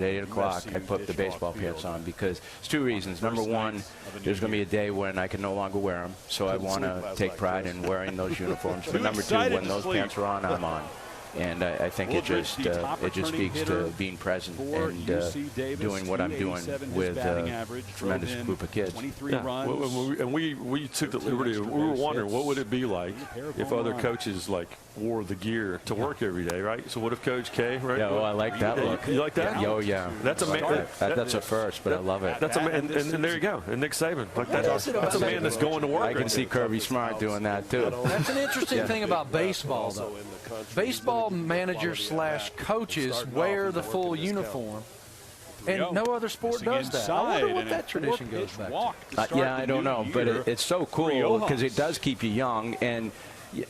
At 8 o'clock, I put the baseball pants on because it's two reasons. Number one, there's going to be a day when I can no longer wear them, so I want to take pride in wearing those uniforms. But number two, when those pants are on, I'm on. And I think it just speaks to being present and doing what I'm doing with a tremendous group of kids. Yeah. And we took the liberty. We were wondering what would it be like if other coaches wore the gear to work every day, right? So what if Coach K, right? Yeah, well, I like that look. You like that? Yeah. Oh yeah. That's a first, but I love it. And there you go. And Nick Saban, that's a man that's going to work. I can see Kirby Smart doing that too. That's an interesting thing about baseball, though. Baseball managers / coaches wear the full uniform, and no other sport does that. I wonder what that tradition goes back to. Yeah, I don't know, but it's so cool because it does keep you young. And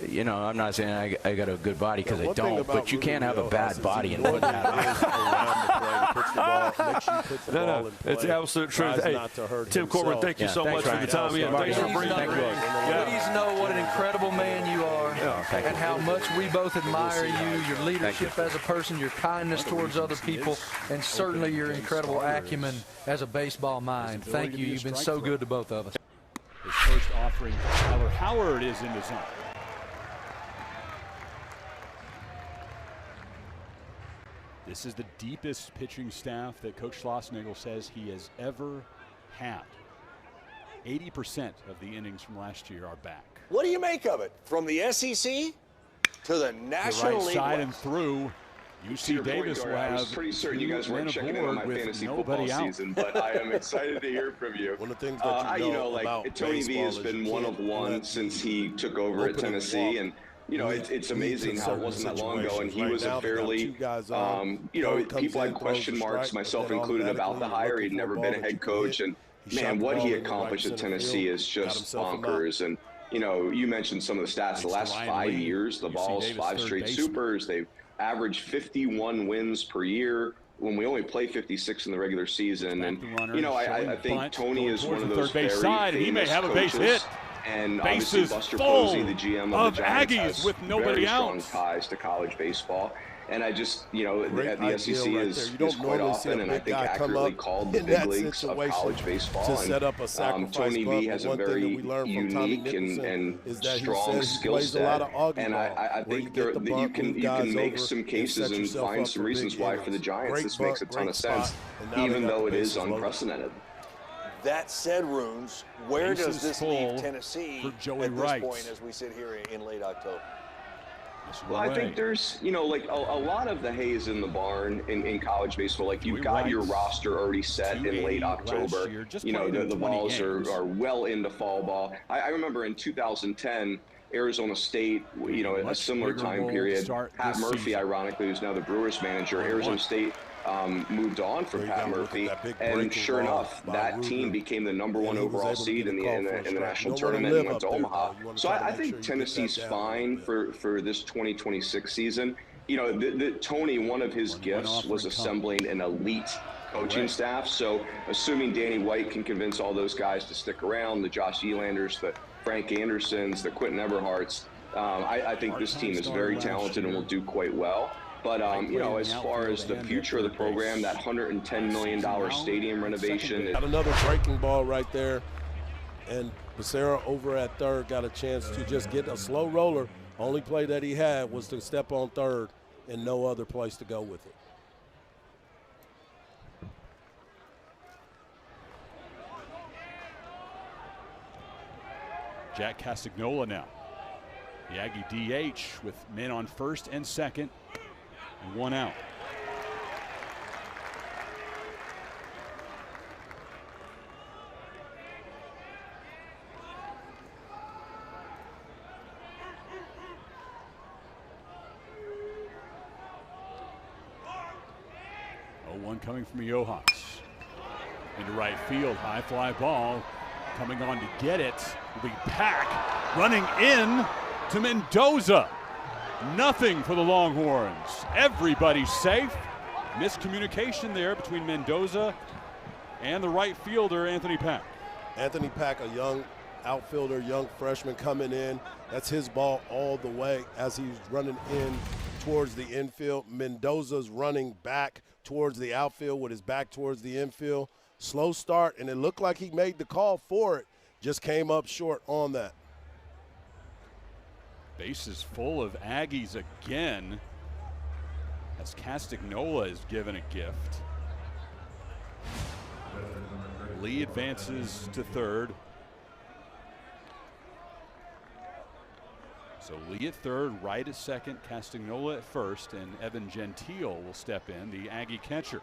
you know, I'm not saying I got a good body because I don't, but you can't have a bad body and win that. No, it's the absolute truth. Hey, Tim Corbin, thank you so much for the time. Thanks for bringing it. Please know what an incredible man you are and how much we both admire you, your leadership as a person, your kindness towards other people, and certainly your incredible acumen as a baseball mind. Thank you. You've been so good to both of us. His first offering, Tyler Howard is in the zone. This is the deepest pitching staff that Coach Schlossnagle says he has ever had. 80% of the innings from last year are back. What do you make of it? From the SEC to the National League Right side and through. UC Davis will have. I was pretty certain you guys weren't checking in on my fantasy football season, but I am excited to hear from you. One of the things that about Tony V has been one of one since he took over at Tennessee, and you know, it's amazing how it wasn't that long ago, and he was a fairly, you know, people had question marks, myself included, about the hire. He'd never been a head coach, and man, what he accomplished at Tennessee is just bonkers. And you know, you mentioned some of the stats. The last 5 years, the Vols 5 straight supers. They've averaged 51 wins per year when we only play 56 in the regular season. And you know, I think Tony is one of those very famous he may have a base hit. And obviously Buster Posey, the GM of the Giants, Aggies with nobody very strong ties to college baseball. And I just, you know, the SEC is quite often, and I think accurately called the big leagues of college baseball. And Tony V has a very unique and strong skill set. And I think you can make some cases and find some reasons why for the Giants this makes a ton of sense, even though it is unprecedented. That said, Runes, where does this leave Tennessee at this point as we sit here in late October? Well, I think there's, you know, like a lot of the hay is in the barn in college baseball. Like you've got your roster already set in late October. You know, the balls are well into fall ball. I remember in 2010, Arizona State, you know, a similar time period. Pat Murphy, ironically, who's now the Brewers manager, Arizona State moved on from Pat Murphy, and sure enough, that team became the #1 overall seed in the national tournament and went to Omaha. So I think Tennessee's fine for this 2026 season. You know, Tony, one of his gifts was assembling an elite coaching staff. So assuming Danny White can convince all those guys to stick around, the Josh Elanders, the Frank Andersons, the Quentin Everharts, I think this team is very talented and will do quite well. But, you know, as far as the future of the program, that $110 million stadium renovation. Got another breaking ball right there. And Becerra over at third got a chance to just get a slow roller. Only play that he had was to step on third and no other place to go with it. Jack Castagnola now. The Aggie DH with men on first and second. And one out. One coming from Johans. Into right field, high fly ball. Coming on to get it will be Pack running in to Mendoza. Nothing for the Longhorns. Everybody's safe. Miscommunication there between Mendoza and the right fielder, Anthony Pack. Anthony Pack, a young outfielder, young freshman coming in. That's his ball all the way as he's running in towards the infield. Mendoza's running back towards the outfield with his back towards the infield. Slow start, and it looked like he made the call for it, just came up short on that. Bases full of Aggies again, as Castagnola is given a gift. Lee advances to third. So Lee at third, Wright at second, Castagnola at first, and Evan Gentile will step in, the Aggie catcher.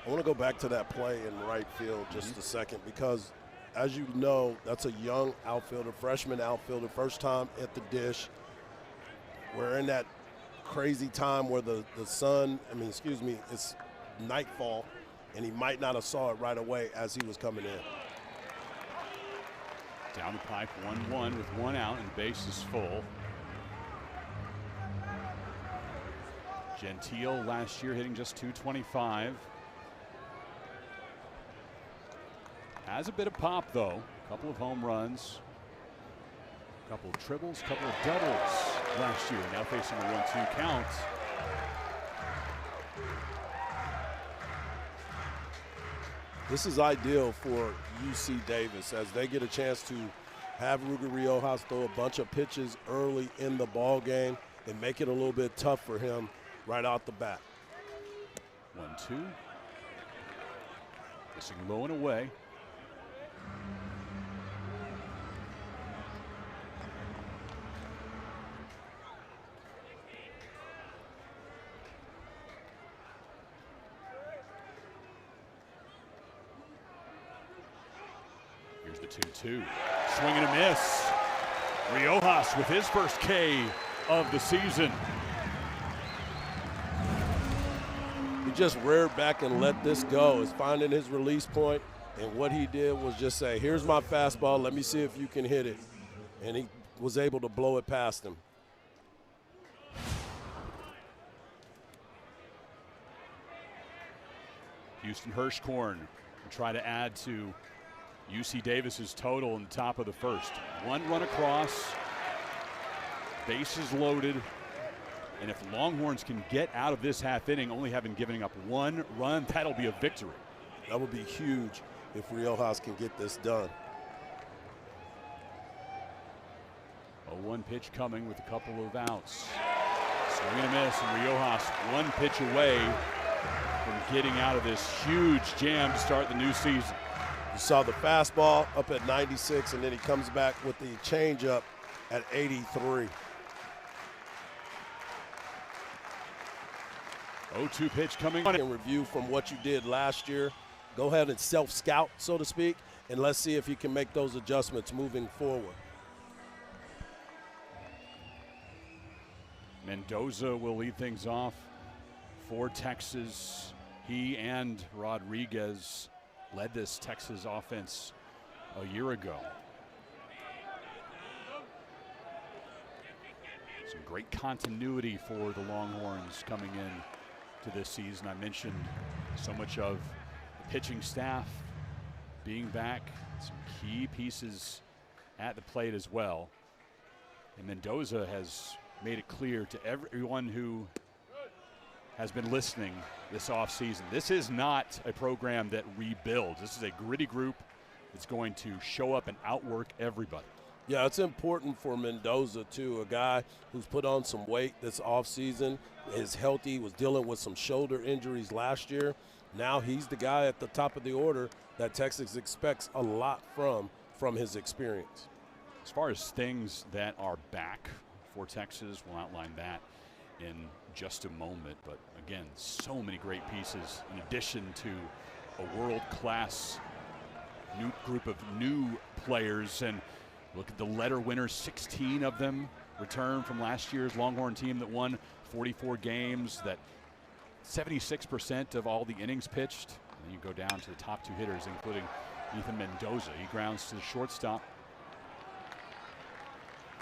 I want to go back to that play in right field just a second, because as you know, that's a young outfielder, freshman outfielder, first time at the dish. We're in that crazy time where the sun, it's nightfall, and he might not have saw it right away as he was coming in. Down the pipe, 1-1 with one out and bases full. Gentile last year hitting just .225. Has a bit of pop though. A couple of home runs, a couple of triples, a couple of doubles last year. Now facing a 1-2 count. This is ideal for UC Davis as they get a chance to have Ruger Riojas throw a bunch of pitches early in the ball game and make it a little bit tough for him right out the bat. 1-2. Missing low and away. Here's the 2-2. Swing and a miss. Riojas with his first K of the season. He just reared back and let this go. Is finding his release point, and what he did was just say, here's my fastball, let me see if you can hit it. And he was able to blow it past him. Houston Hirschkorn will try to add to UC Davis's total in the top of the first. One run across, bases loaded, and if Longhorns can get out of this half inning only having given up one run, that'll be a victory. That would be huge if Riojas can get this done. 0-1 pitch coming with a couple of outs. Swing and a miss, and Riojas one pitch away from getting out of this huge jam to start the new season. You saw the fastball up at 96, and then he comes back with the changeup at 83. 0-2 pitch coming. In review from what you did last year, go ahead and self-scout, so to speak, and let's see if you can make those adjustments moving forward. Mendoza will lead things off for Texas. He and Rodriguez led this Texas offense a year ago. Some great continuity for the Longhorns coming in to this season. I mentioned so much of the pitching staff being back, some key pieces at the plate as well. And Mendoza has made it clear to everyone who has been listening this offseason, this is not a program that rebuilds. This is a gritty group that's going to show up and outwork everybody. Yeah, it's important for Mendoza, too, a guy who's put on some weight this offseason, is healthy, was dealing with some shoulder injuries last year. Now he's the guy at the top of the order that Texas expects a lot from his experience. As far as things that are back for Texas, we'll outline that in just a moment. But again, so many great pieces in addition to a world-class new group of new players. And look at the letter winners, 16 of them return from last year's Longhorn team that won 44 games, that 76% of all the innings pitched. And then you go down to the top two hitters, including Ethan Mendoza. He grounds to the shortstop.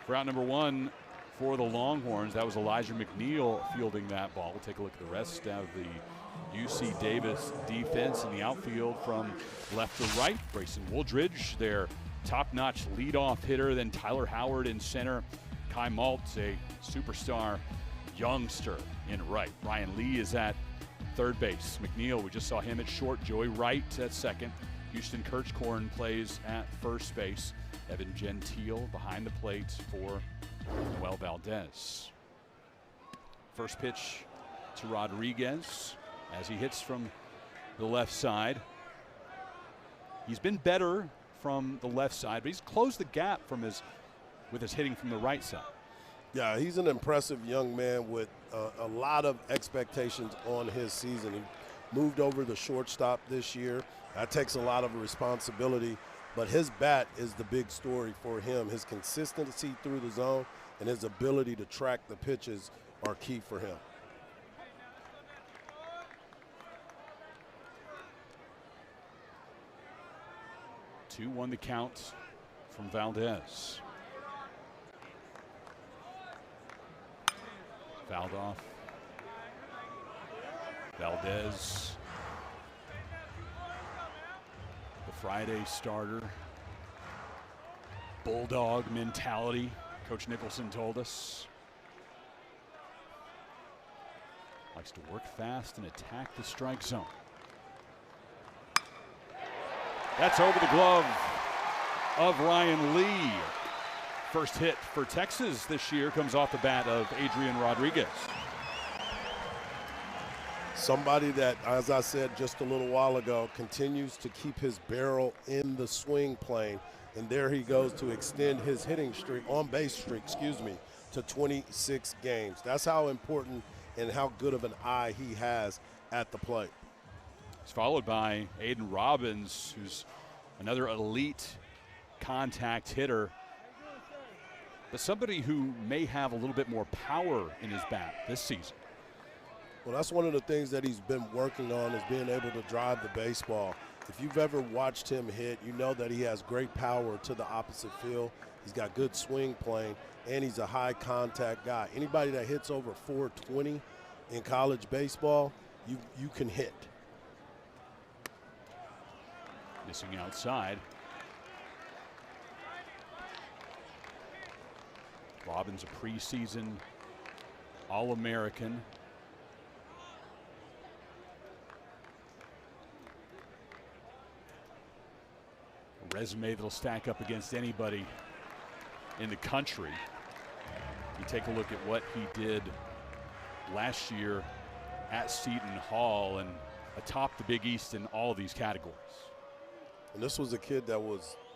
For out number one, for the Longhorns. That was Elijah McNeil fielding that ball. We'll take a look at the rest of the UC Davis defense in the outfield from left to right. Grayson Wooldridge, their top-notch leadoff hitter. Then Tyler Howard in center. Kai Maltz, a superstar youngster, in right. Ryan Lee is at third base. McNeil, we just saw him at short. Joey Wright at second. Houston Kirchkorn plays at first base. Evan Gentile behind the plate for Noel Valdez. First pitch to Rodriguez as he hits from the left side. He's been better from the left side, but he's closed the gap with his hitting from the right side. Yeah, he's an impressive young man with a lot of expectations on his season. He moved over the shortstop this year. That takes a lot of responsibility, but his bat is the big story for him. His consistency through the zone and his ability to track the pitches are key for him. Two won the count from Valdez. Fouled off. Valdez, the Friday starter. Bulldog mentality, Coach Nicholson told us. Likes to work fast and attack the strike zone. That's over the glove of Ryan Lee. First hit for Texas this year comes off the bat of Adrian Rodriguez. Somebody that, as I said just a little while ago, continues to keep his barrel in the swing plane. And there he goes to extend his hitting streak, on-base streak, to 26 games. That's how important and how good of an eye he has at the plate. He's followed by Aiden Robbins, who's another elite contact hitter, but somebody who may have a little bit more power in his bat this season. Well, that's one of the things that he's been working on, is being able to drive the baseball. If you've ever watched him hit, you know that he has great power to the opposite field. He's got good swing plane, and he's a high contact guy. Anybody that hits over 420 in college baseball, you can hit. Missing outside. Robbins, a preseason All-American. A resume that'll stack up against anybody in the country. You take a look at what he did last year at Seton Hall and atop the Big East in all these categories. And this was a kid that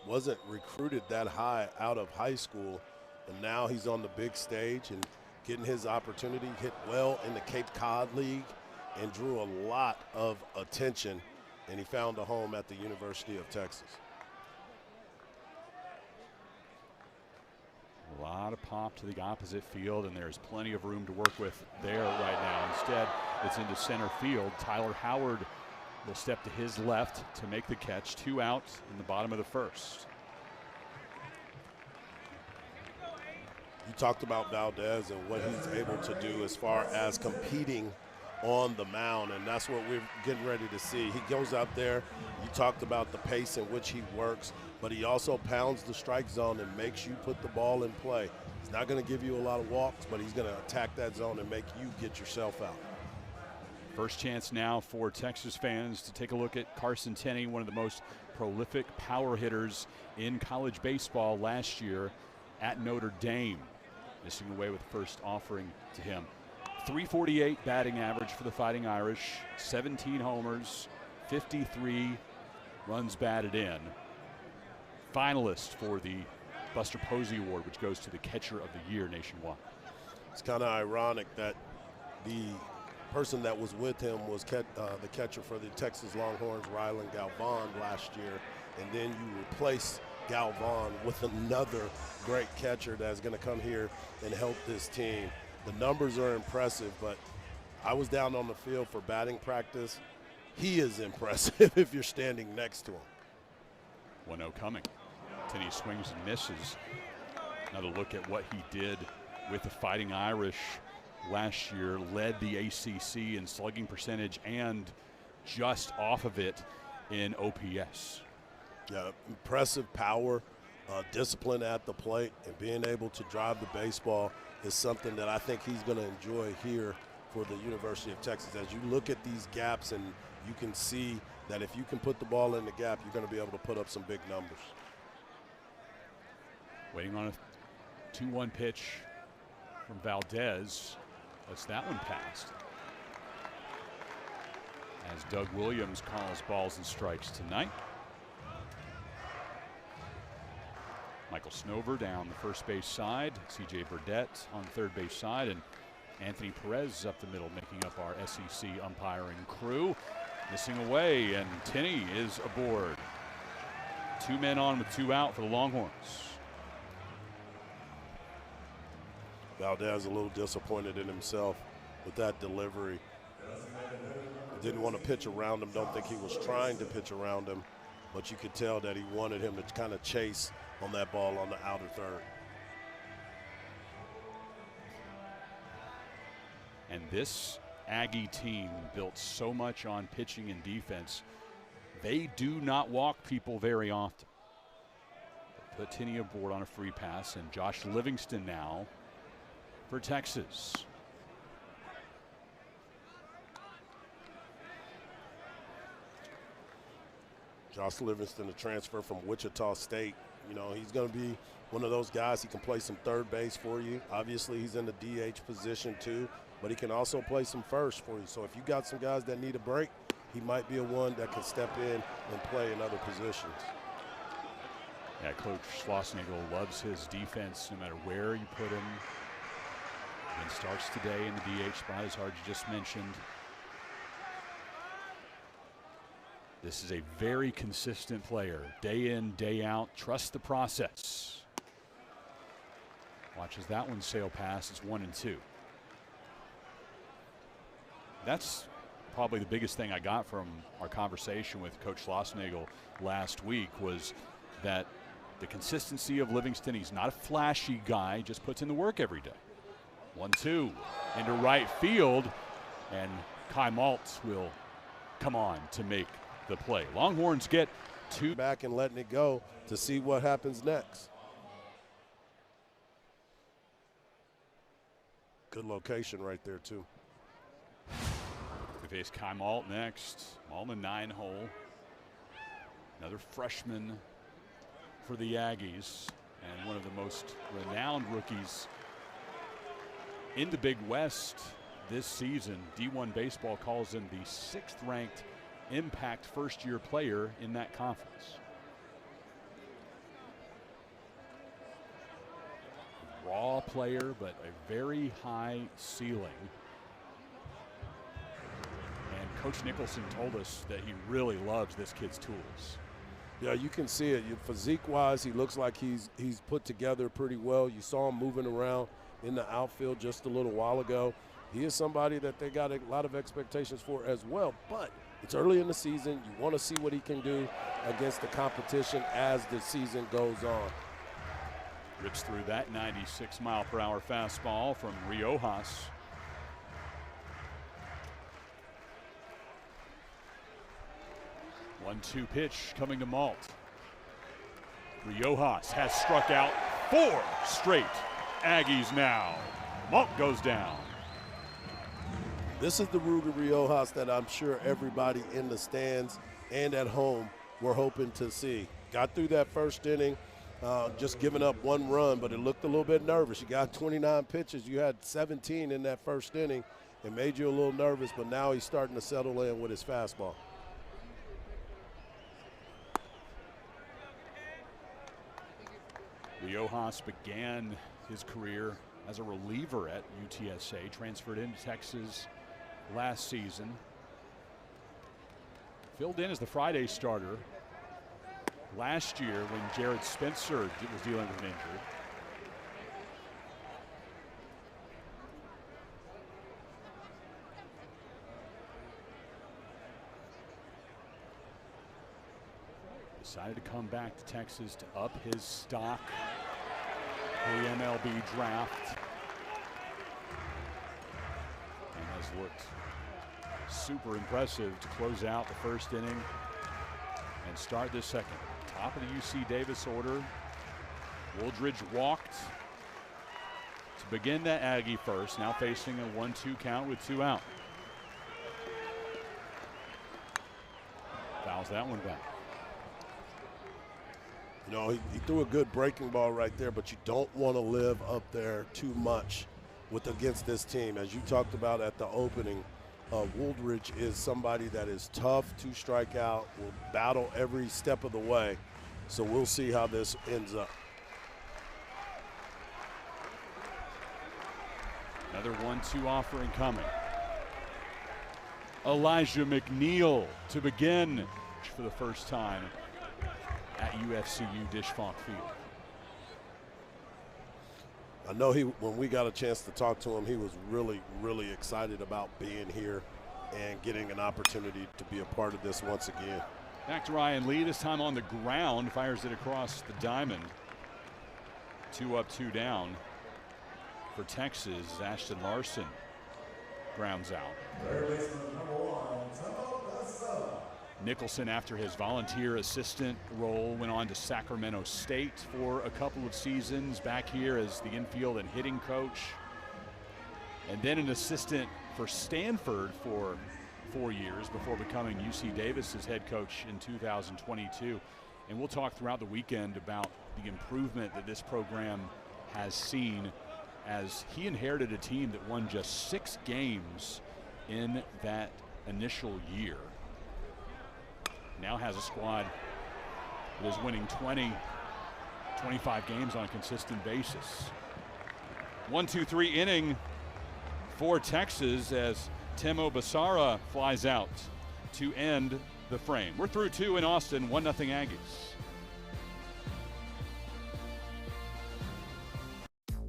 wasn't recruited that high out of high school, and now he's on the big stage and getting his opportunity. Hit well in the Cape Cod League and drew a lot of attention, and he found a home at the University of Texas. A lot of pop to the opposite field, and there's plenty of room to work with there right now. Instead, it's into center field. Tyler Howard will step to his left to make the catch. 2 out in the bottom of the first. You talked about Valdez and what he's able to do as far as competing on the mound, and that's what we're getting ready to see. He goes out there. You talked about the pace in which he works, but he also pounds the strike zone and makes you put the ball in play. He's not going to give you a lot of walks, but he's going to attack that zone and make you get yourself out. First chance now for Texas fans to take a look at Carson Tenney, one of the most prolific power hitters in college baseball last year at Notre Dame. Missing away with the first offering to him. .348 batting average for the Fighting Irish, 17 homers, 53 runs batted in. Finalist for the Buster Posey Award, which goes to the Catcher of the Year nationwide. It's kind of ironic that the person that was with him was the catcher for the Texas Longhorns, Rylan Galvan, last year, and then you replace Galvan with another great catcher that's going to come here and help this team. The numbers are impressive, but I was down on the field for batting practice. He is impressive if you're standing next to him. 1-0 coming. Tenney swings and misses. Another look at what he did with the Fighting Irish last year, led the ACC in slugging percentage and just off of it in OPS. Yeah, impressive power, discipline at the plate, and being able to drive the baseball is something that I think he's going to enjoy here for the University of Texas. As you look at these gaps, and you can see that if you can put the ball in the gap, you're going to be able to put up some big numbers. Waiting on a 2-1 pitch from Valdez. That's that one passed. As Doug Williams calls balls and strikes tonight. Michael Snover down the first base side. C.J. Burdett on the third base side. And Anthony Perez up the middle, making up our SEC umpiring crew. Missing away, and Tinney is aboard. 2 men on with 2 out for the Longhorns. Valdez a little disappointed in himself with that delivery. Didn't want to pitch around him. Don't think he was trying to pitch around him, but you could tell that he wanted him to kind of chase on that ball on the outer third. And this Aggie team built so much on pitching and defense. They do not walk people very often. They put Tinney aboard on a free pass, and Josh Livingston now for Texas. Josh Livingston, a transfer from Wichita State. You know, he's going to be one of those guys. He can play some third base for you. Obviously, he's in the DH position too, but he can also play some first for you. So if you got some guys that need a break, he might be a one that can step in and play in other positions. Yeah, Coach Schlossnagle loves his defense no matter where you put him. And starts today in the DH spot, as Hardy just mentioned. This is a very consistent player, day in, day out. Trust the process. Watches that one sail past. It's 1-2. That's probably the biggest thing I got from our conversation with Coach Schlossnagle last week, was that the consistency of Livingston. He's not a flashy guy, just puts in the work every day. 1-2 into right field, and Kai Maltz will come on to make the play. Longhorns get 2 back and letting it go to see what happens next. Good location right there too. We face Kai Malt next. Malt in the 9-hole. Another freshman for the Aggies, and one of the most renowned rookies in the Big West this season. D1 Baseball calls him the 6th-ranked impact first-year player in that conference. Raw player, but a very high ceiling. And Coach Nicholson told us that he really loves this kid's tools. Yeah, you can see it. Physique-wise, he looks like he's put together pretty well. You saw him moving around in the outfield just a little while ago. He is somebody that they got a lot of expectations for as well, but it's early in the season. You want to see what he can do against the competition as the season goes on. Rips through that 96-mile-per-hour fastball from Riojas. One-two pitch coming to Malt. Riojas has struck out 4 straight Aggies now. Malt goes down. This is the Ruger Riojas that I'm sure everybody in the stands and at home were hoping to see. Got through that first inning, just giving up 1 run, but it looked a little bit nervous. You got 29 pitches. You had 17 in that first inning. It made you a little nervous, but now he's starting to settle in with his fastball. Riojas began his career as a reliever at UTSA, transferred into Texas last season. Filled in as the Friday starter last year when Jared Spencer was dealing with an injury. Decided to come back to Texas to up his stock. The MLB draft. has looked super impressive to close out the first inning and start this second. Top of the UC Davis order. Wooldridge walked to begin that Aggie first, now facing a 1-2 count with 2 out. Fouls that one back. You know, he threw a good breaking ball right there, but you don't want to live up there too much against this team. As you talked about at the opening, Wooldridge is somebody that is tough to strike out, will battle every step of the way. So we'll see how this ends up. Another 1-2 offering coming. Elijah McNeil to begin for the first time at UFCU Disch-Falk Field. I know when we got a chance to talk to him, he was really, really excited about being here and getting an opportunity to be a part of this once again. Back to Ryan Lee, this time on the ground, fires it across the diamond. 2 up, 2 down for Texas. Ashton Larson grounds out. Nicholson, after his volunteer assistant role, went on to Sacramento State for a couple of seasons, back here as the infield and hitting coach, and then an assistant for Stanford for 4 years before becoming UC Davis's head coach in 2022. And we'll talk throughout the weekend about the improvement that this program has seen as he inherited a team that won just 6 games in that initial year. Now has a squad that is winning 20, 25 games on a consistent basis. 1-2-3 inning for Texas as Temo Basara flies out to end the frame. We're through 2 in Austin, 1-0 Aggies.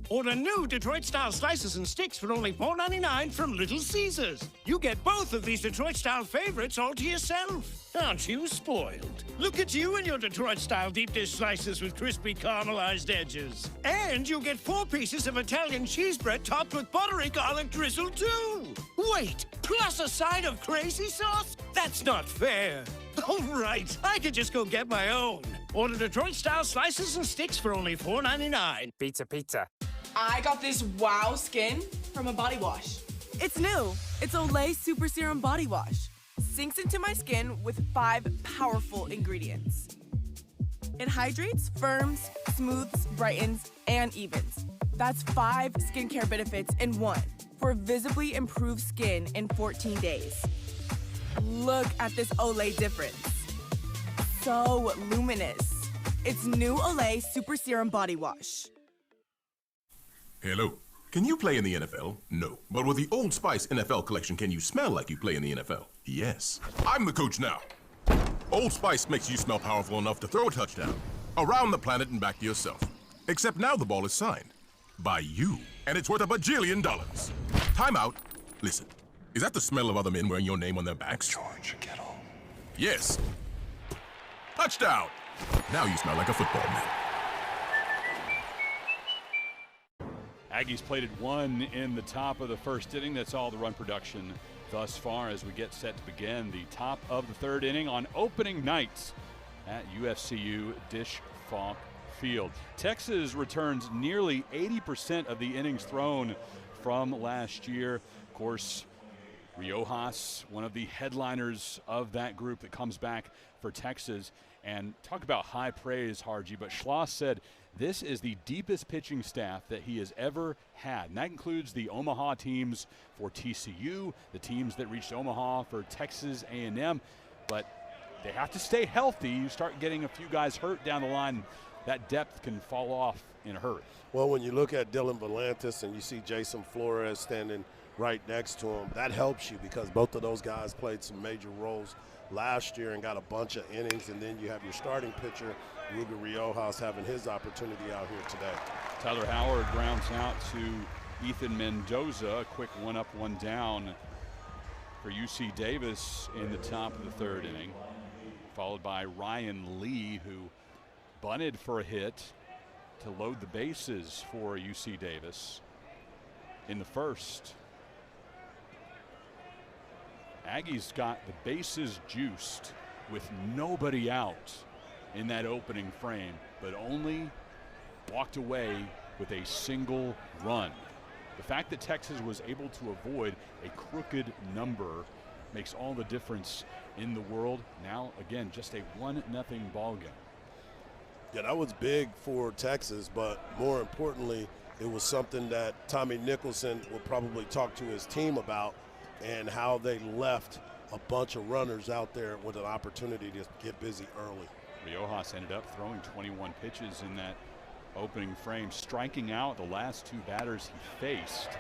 Order new Detroit-style slices and sticks for only $4.99 from Little Caesars. You get both of these Detroit-style favorites all to yourself. Aren't you spoiled? Look at you and your Detroit-style deep dish slices with crispy caramelized edges. And you'll get 4 pieces of Italian cheese bread topped with buttery garlic drizzle too. Wait, plus a side of crazy sauce? That's not fair. Oh, right. I could just go get my own. Order Detroit-style slices and sticks for only $4.99. Pizza. I got this wow skin from a body wash. It's new. It's Olay Super Serum Body Wash. Sinks into my skin with 5 powerful ingredients. It hydrates, firms, smooths, brightens, and evens. That's 5 skincare benefits in one for visibly improved skin in 14 days. Look at this Olay difference. So luminous. It's new Olay Super Serum Body Wash. Hello. Can you play in the NFL? No. But with the Old Spice NFL collection, can you smell like you play in the NFL? Yes. I'm the coach now. Old Spice makes you smell powerful enough to throw a touchdown around the planet and back to yourself. Except now the ball is signed by you, and it's worth $1 bajillion. Time out. Listen. Is that the smell of other men wearing your name on their backs? George Kittle. Yes. Touchdown. Now you smell like a football man. Aggies plated 1 in the top of the first inning. That's all the run production thus far as we get set to begin the top of the 3rd inning on opening night at UFCU Disch-Falk Field. Texas returns nearly 80% of the innings thrown from last year. Of course, Riojas, one of the headliners of that group that comes back for Texas. And talk about high praise, Harji, but Schloss said this is the deepest pitching staff that he has ever had. And that includes the Omaha teams for TCU, the teams that reached Omaha for Texas A&M. But they have to stay healthy. You start getting a few guys hurt down the line, that depth can fall off in a hurry. Well, when you look at Dylan Volantis and you see Jason Flores standing right next to him, that helps you because both of those guys played some major roles last year and got a bunch of innings, and then you have your starting pitcher, Ruben Riojas, having his opportunity out here today. Tyler Howard grounds out to Ethan Mendoza, a quick 1 up, 1 down for UC Davis in the top of the 3rd inning, followed by Ryan Lee, who bunted for a hit to load the bases for UC Davis in the first. Aggies got the bases juiced with nobody out in that opening frame, but only walked away with a single run. The fact that Texas was able to avoid a crooked number makes all the difference in the world. Now, again, just a 1-0 ball game. Yeah, that was big for Texas, but more importantly, it was something that Tommy Nicholson will probably talk to his team about, and how they left a bunch of runners out there with an opportunity to get busy early. Riojas ended up throwing 21 pitches in that opening frame, striking out the last two batters he faced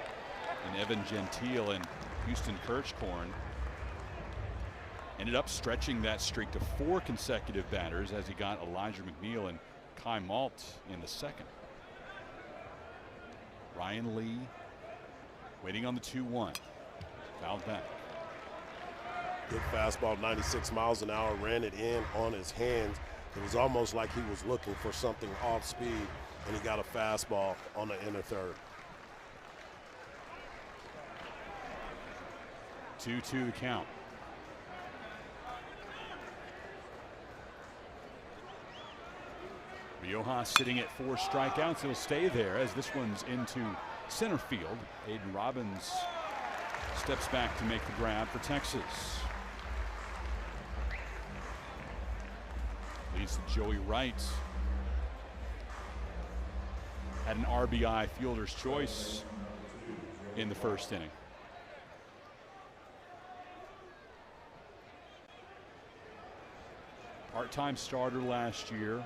in Evan Gentile and Houston Kirchkorn. Ended up stretching that streak to 4 consecutive batters as he got Elijah McNeil and Kai Malt in the second. Ryan Lee waiting on the 2-1. Fouled back. Good fastball, 96 miles an hour, ran it in on his hands. It was almost like he was looking for something off speed, and he got a fastball on the inner third. 2-2 the count. Riojas sitting at 4 strikeouts. He'll stay there as this one's into center field. Aiden Robbins steps back to make the grab for Texas. Leads to Joey Wright. Had an RBI fielder's choice in the first inning. Part-time starter last year.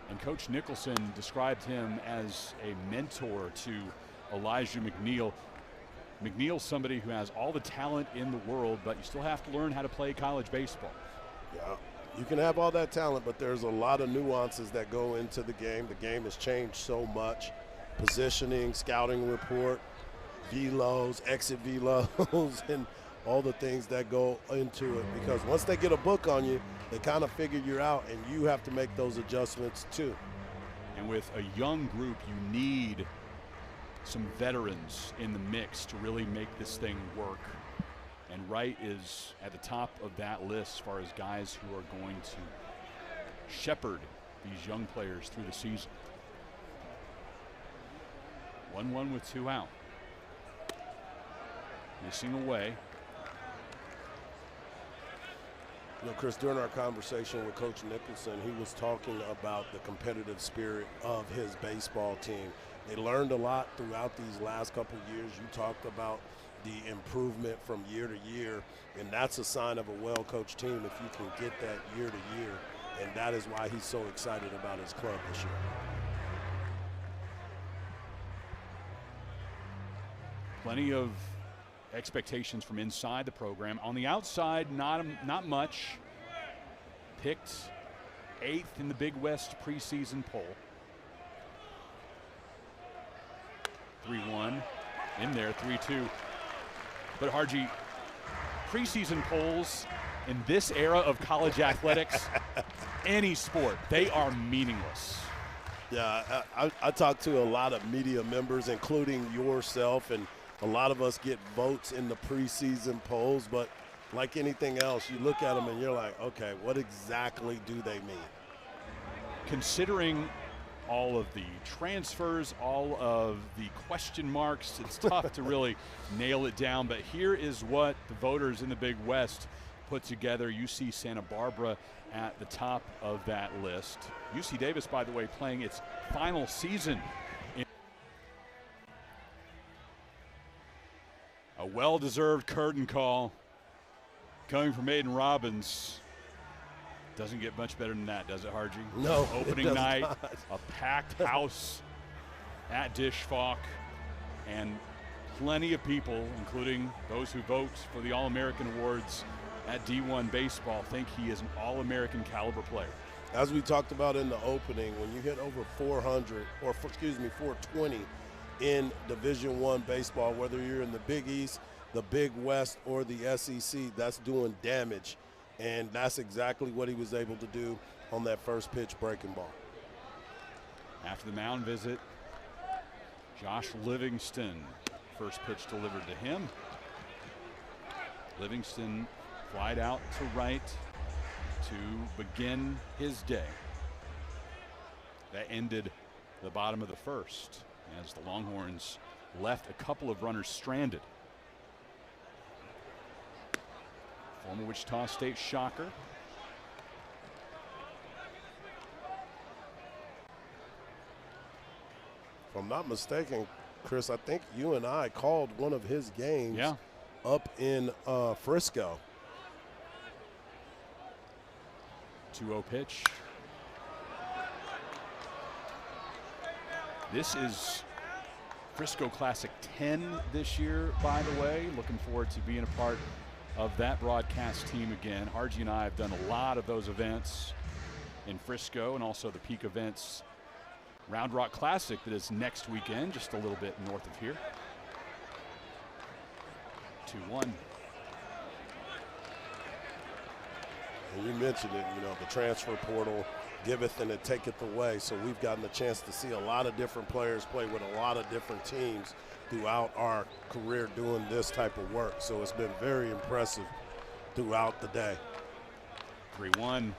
And Coach Nicholson described him as a mentor to Elijah McNeil. McNeil's somebody who has all the talent in the world, but you still have to learn how to play college baseball. Yeah, you can have all that talent, but there's a lot of nuances that go into the game. The game has changed so much. Positioning, scouting report, velos, exit velos, and all the things that go into it. Because once they get a book on you, they kind of figure you out, and you have to make those adjustments too. And with a young group, you need some veterans in the mix to really make this thing work. And Wright is at the top of that list as far as guys who are going to shepherd these young players through the season. 1-1 with 2 out. Missing away. You know, Chris, during our conversation with Coach Nicholson, he was talking about the competitive spirit of his baseball team. They learned a lot throughout these last couple of years. You talked about the improvement from year to year, and that's a sign of a well-coached team if you can get that year to year, and that is why he's so excited about his club this year. Plenty of expectations from inside the program. On the outside, not much. Picked 8th in the Big West preseason poll. 3-1 in there, 3-2. But Harji, preseason polls in this era of college athletics, any sport, they are meaningless. Yeah, I talked to a lot of media members, including yourself, and a lot of us get votes in the preseason polls, but like anything else, you look at them and you're like, okay, what exactly do they mean? Considering all of the transfers, all of the question marks, it's tough to really nail it down, but here is what the voters in the Big West put together. UC Santa Barbara at the top of that list. UC Davis, by the way, playing its final season. A well-deserved curtain call coming from Aiden Robbins. Doesn't get much better than that, does it, Harji? No. Opening night, a packed house at Dish Falk, and plenty of people, including those who vote for the All-American Awards at D1 Baseball, think he is an All-American caliber player. As we talked about in the opening, when you hit over 420 in Division I baseball, whether you're in the Big East, the Big West, or the SEC, that's doing damage. And that's exactly what he was able to do on that first pitch breaking ball. After the mound visit, Josh Livingston First pitch delivered to him. Livingston flied out to right to begin his day. That ended the bottom of the first as the Longhorns left a couple of runners stranded. Former Wichita State Shocker. If I'm not mistaken, Chris, I think you and I called one of his games up in Frisco. 2-0 pitch. This is Frisco Classic 10 this year, by the way. Looking forward to being a part of that broadcast team again. RG and I have done a lot of those events in Frisco and also the peak events. Round Rock Classic that is next weekend, just a little bit north of here. 2-1. And you mentioned it, you know, the transfer portal giveth and it taketh away. So we've gotten the chance to see a lot of different players play with a lot of different teams throughout our career doing this type of work. So it's been very impressive throughout the day. 3-1.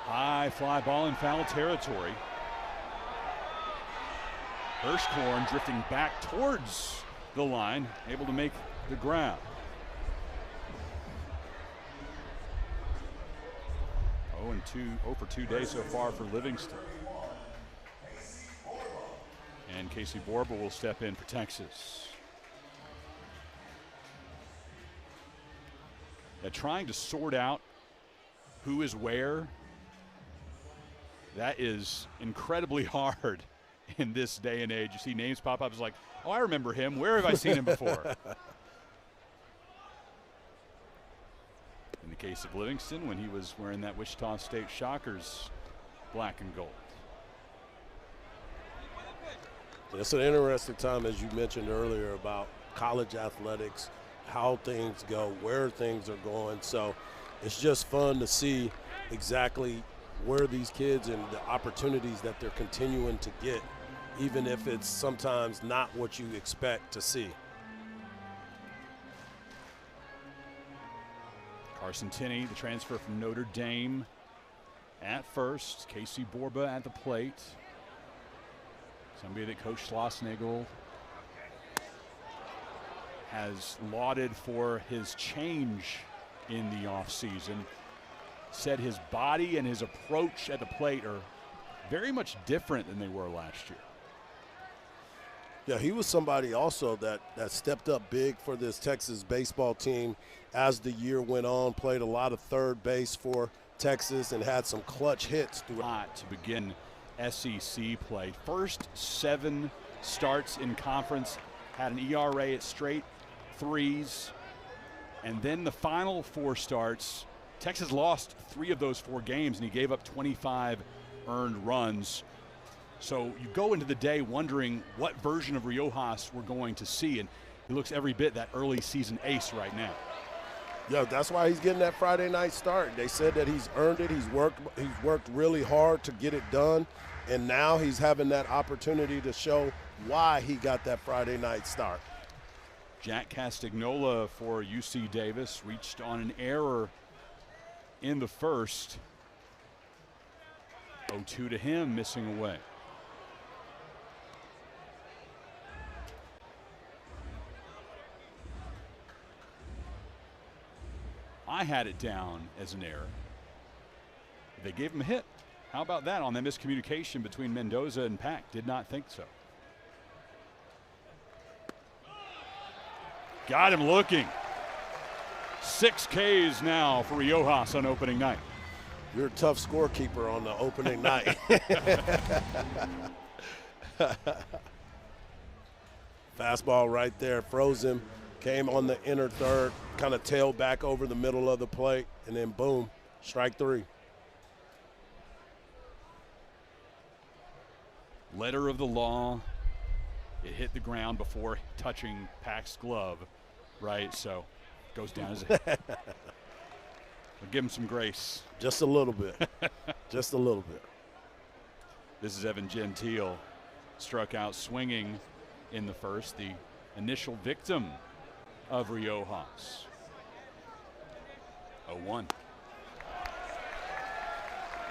High fly ball in foul territory. Hirschkorn drifting back towards the line, able to make the grab. 0 for 2 days so far for Livingston. And Casey Borba will step in for Texas. They're trying to sort out who is where. That is incredibly hard in this day and age. You see names pop up, it's like, oh, I remember him. Where have I seen him before? In the case of Livingston, when he was wearing that Wichita State Shockers black and gold. It's an interesting time, as you mentioned earlier, about college athletics, how things go, where things are going. So it's just fun to see exactly where these kids and the opportunities that they're continuing to get, even if it's sometimes not what you expect to see. Carson Tinney, the transfer from Notre Dame, at first. Casey Borba at the plate. Somebody that Coach Schlossnagle has lauded for his change in the offseason. Said his body and his approach at the plate are very much different than they were last year. Yeah, he was somebody also that stepped up big for this Texas baseball team as the year went on, played a lot of third base for Texas and had some clutch hits throughout. To begin SEC play. First 7 starts in conference, had an ERA at straight 3s, and then the final 4 starts, Texas lost 3 of those 4 games, and he gave up 25 earned runs. So you go into the day wondering what version of Riojas we're going to see, and he looks every bit that early season ace right now. Yeah, that's why he's getting that Friday night start. They said that he's earned it. He's worked really hard to get it done, and now he's having that opportunity to show why he got that Friday night start. Jack Castagnola for UC Davis reached on an error in the first. 0-2 to him, missing away. I had it down as an error. They gave him a hit. How about that on the miscommunication between Mendoza and Pack? Did not think so. Got him looking. 6 Ks now for Riojas on opening night. You're a tough scorekeeper on the opening night. Fastball right there, froze him. Came on the inner third, kind of tailed back over the middle of the plate, and then boom, strike 3. Letter of the law. It hit the ground before touching Pack's glove, right? So goes down as a hit. We'll give him some grace. Just a little bit. Just a little bit. This is Evan Gentile. Struck out swinging in the first. The initial victim of Riojas. 0-1.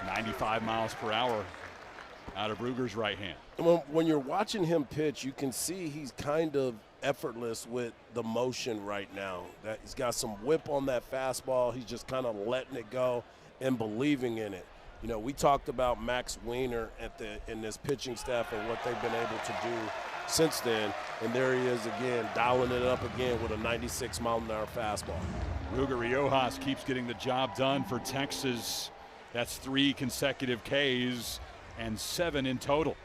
95 miles per hour out of Ruger's right hand. When you're watching him pitch, you can see he's kind of effortless with the motion right now. That he's got some whip on that fastball. He's just kind of letting it go and believing in it. You know, we talked about Max Weiner in this pitching staff and what they've been able to do since then, and there he is again, dialing it up again with a 96-mile-an-hour fastball. Ruger Riojas keeps getting the job done for Texas. That's 3 consecutive Ks and 7 in total.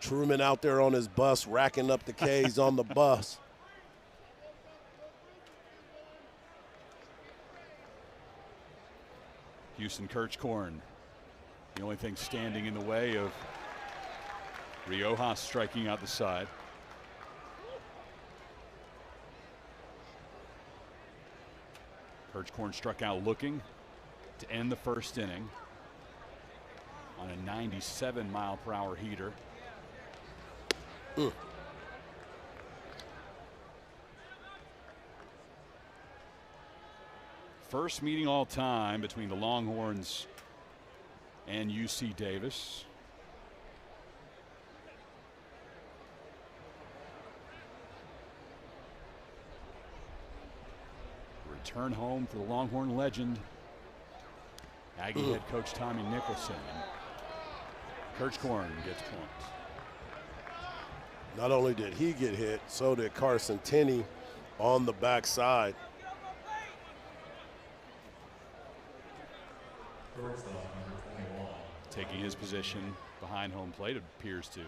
Truman out there on his bus, racking up the Ks on the bus. Houston Kirchkorn, the only thing standing in the way of Riojas striking out the side. Kirchkorn struck out looking to end the first inning on a 97-mile-per-hour heater. First meeting all time between the Longhorns and UC Davis. Return home for the Longhorn legend, Aggie head coach Tommy Nicholson. Kirchkorn gets points. Not only did he get hit, so did Carson Tenney on the backside. Taking his position behind home plate appears to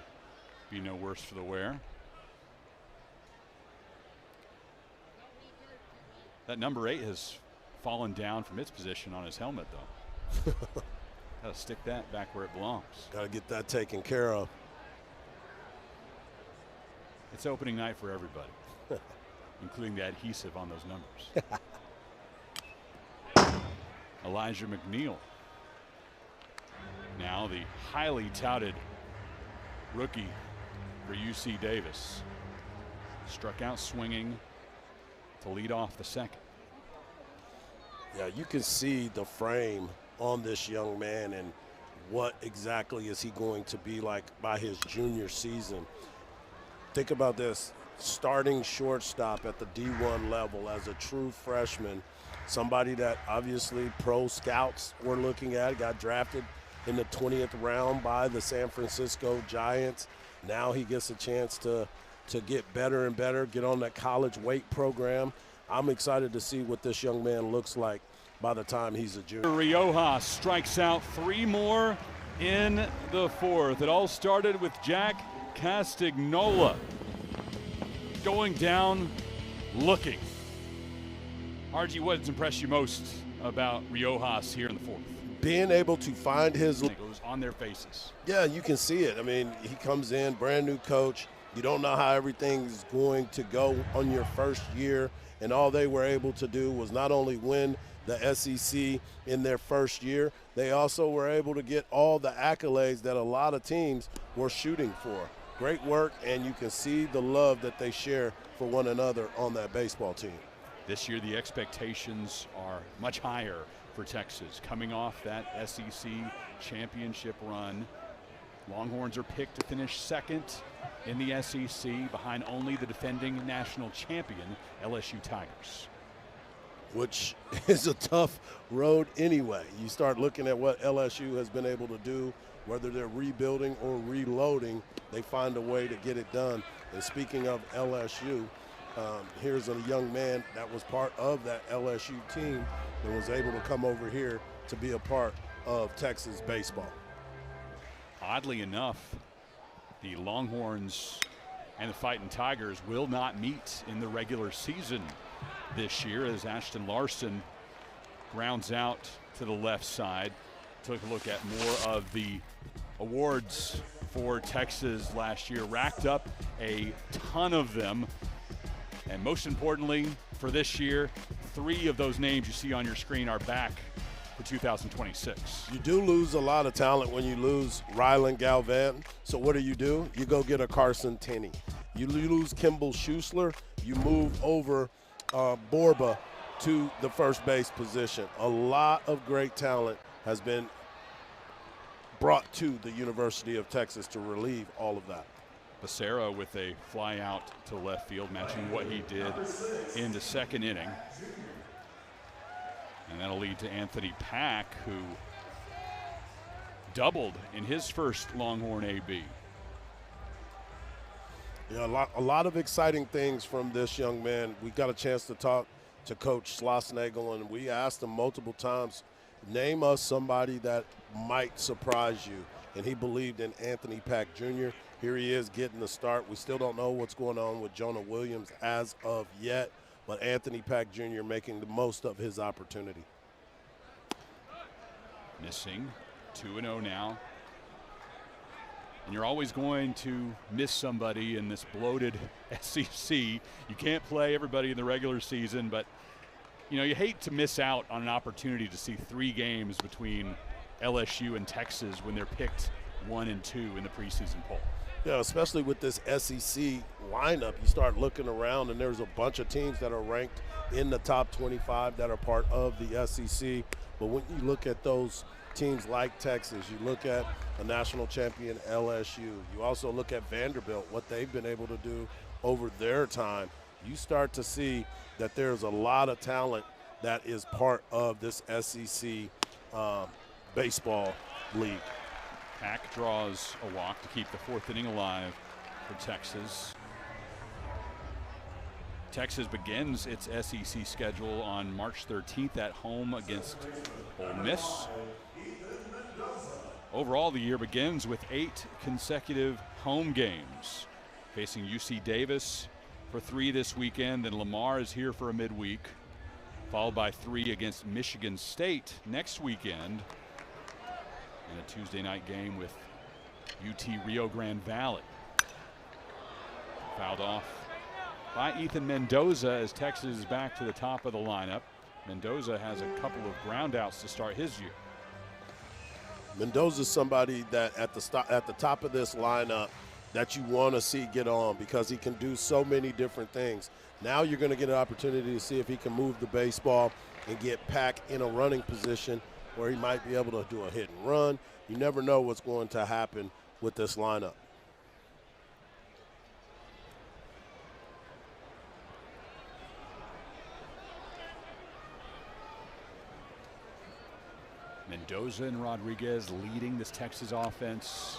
be no worse for the wear. That number 8 has fallen down from its position on his helmet, though. Got to stick that back where it belongs. Got to get that taken care of. It's opening night for everybody, including the adhesive on those numbers. Elijah McNeil, now the highly touted rookie for UC Davis, struck out swinging to lead off the second. Yeah, you can see the frame on this young man and what exactly is he going to be like by his junior season. Think about this, starting shortstop at the D1 level as a true freshman, somebody that obviously pro scouts were looking at, got drafted in the 20th round by the San Francisco Giants. Now he gets a chance to get better and better, get on that college weight program. I'm excited to see what this young man looks like by the time he's a junior. Riojas strikes out 3 more in the 4th. It all started with Jack Castagnola going down looking. RG, what's impressed you most about Riojas here in the 4th? Being able to find his... It goes on their faces. Yeah, you can see it. I mean, he comes in, brand new coach. You don't know how everything's going to go on your first year, and all they were able to do was not only win the SEC in their first year, they also were able to get all the accolades that a lot of teams were shooting for. Great work, and you can see the love that they share for one another on that baseball team. This year, the expectations are much higher for Texas. Coming off that SEC championship run, Longhorns are picked to finish 2nd in the SEC behind only the defending national champion, LSU Tigers. Which is a tough road anyway. You start looking at what LSU has been able to do, whether they're rebuilding or reloading, they find a way to get it done. And speaking of LSU, here's a young man that was part of that LSU team and was able to come over here to be a part of Texas baseball. Oddly enough, the Longhorns and the Fighting Tigers will not meet in the regular season this year as Ashton Larson grounds out to the left side. Took a look at more of the awards for Texas last year, racked up a ton of them. And most importantly for this year, 3 of those names you see on your screen are back for 2026. You do lose a lot of talent when you lose Rylan Galvan. So what do? You go get a Carson Tenney. You lose Kimball Schuessler, you move over Borba to the first base position. A lot of great talent has been brought to the University of Texas to relieve all of that. Becerra with a fly out to left field, matching what he did in the second inning. And that'll lead to Anthony Pack, who doubled in his first Longhorn AB. Yeah, a lot of exciting things from this young man. We got a chance to talk to Coach Schlossnagle, and we asked him multiple times, name us somebody that might surprise you. And he believed in Anthony Pack Jr. Here he is getting the start. We still don't know what's going on with Jonah Williams as of yet, but Anthony Pack Jr. making the most of his opportunity. Missing 2-0 now. And you're always going to miss somebody in this bloated SEC. You can't play everybody in the regular season, but you know, you hate to miss out on an opportunity to see 3 games between LSU and Texas when they're picked 1 and 2 in the preseason poll. Yeah, especially with this SEC lineup, you start looking around and there's a bunch of teams that are ranked in the top 25 that are part of the SEC. But when you look at those teams like Texas, you look at a national champion LSU, you also look at Vanderbilt, what they've been able to do over their time, you start to see that there's a lot of talent that is part of this SEC baseball league. Pack draws a walk to keep the 4th inning alive for Texas. Texas begins its SEC schedule on March 13th at home against Ole Miss. Overall, the year begins with 8 consecutive home games, facing UC Davis for 3 this weekend, then Lamar is here for a midweek, followed by 3 against Michigan State next weekend, and a Tuesday night game with UT Rio Grande Valley. Fouled off by Ethan Mendoza as Texas is back to the top of the lineup. Mendoza has a couple of groundouts to start his year. Mendoza's somebody that at the top of this lineup that you want to see get on because he can do so many different things. Now you're going to get an opportunity to see if he can move the baseball and get Pack in a running position where he might be able to do a hit and run. You never know what's going to happen with this lineup. Mendoza and Rodriguez leading this Texas offense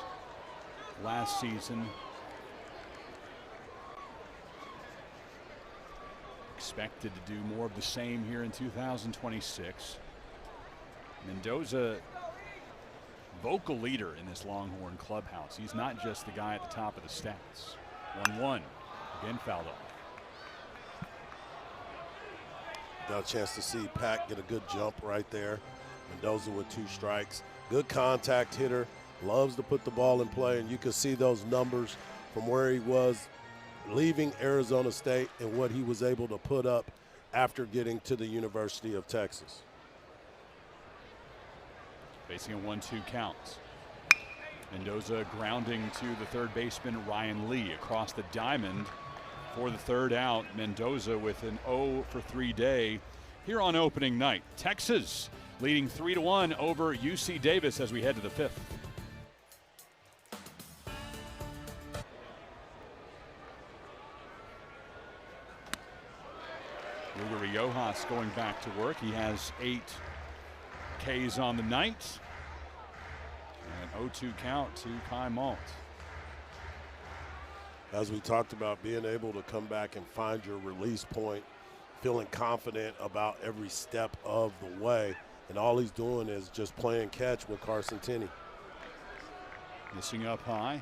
last season. Expected to do more of the same here in 2026. Mendoza, vocal leader in this Longhorn clubhouse. He's not just the guy at the top of the stats. 1-1, again fouled off. Got a chance to see Pack get a good jump right there. Mendoza with 2 strikes. Good contact hitter. Loves to put the ball in play, and you can see those numbers from where he was leaving Arizona State and what he was able to put up after getting to the University of Texas. Facing a 1-2 count. Mendoza grounding to the third baseman Ryan Lee across the diamond for the 3rd out. Mendoza with an 0 for 3 day here on opening night. Texas leading 3-1 over UC Davis as we head to the 5th. Lugar Riojas going back to work. He has 8 Ks on the night. And an 0-2 count to Kai Malt. As we talked about, being able to come back and find your release point, feeling confident about every step of the way. And all he's doing is just playing catch with Carson Tenney. Missing up high.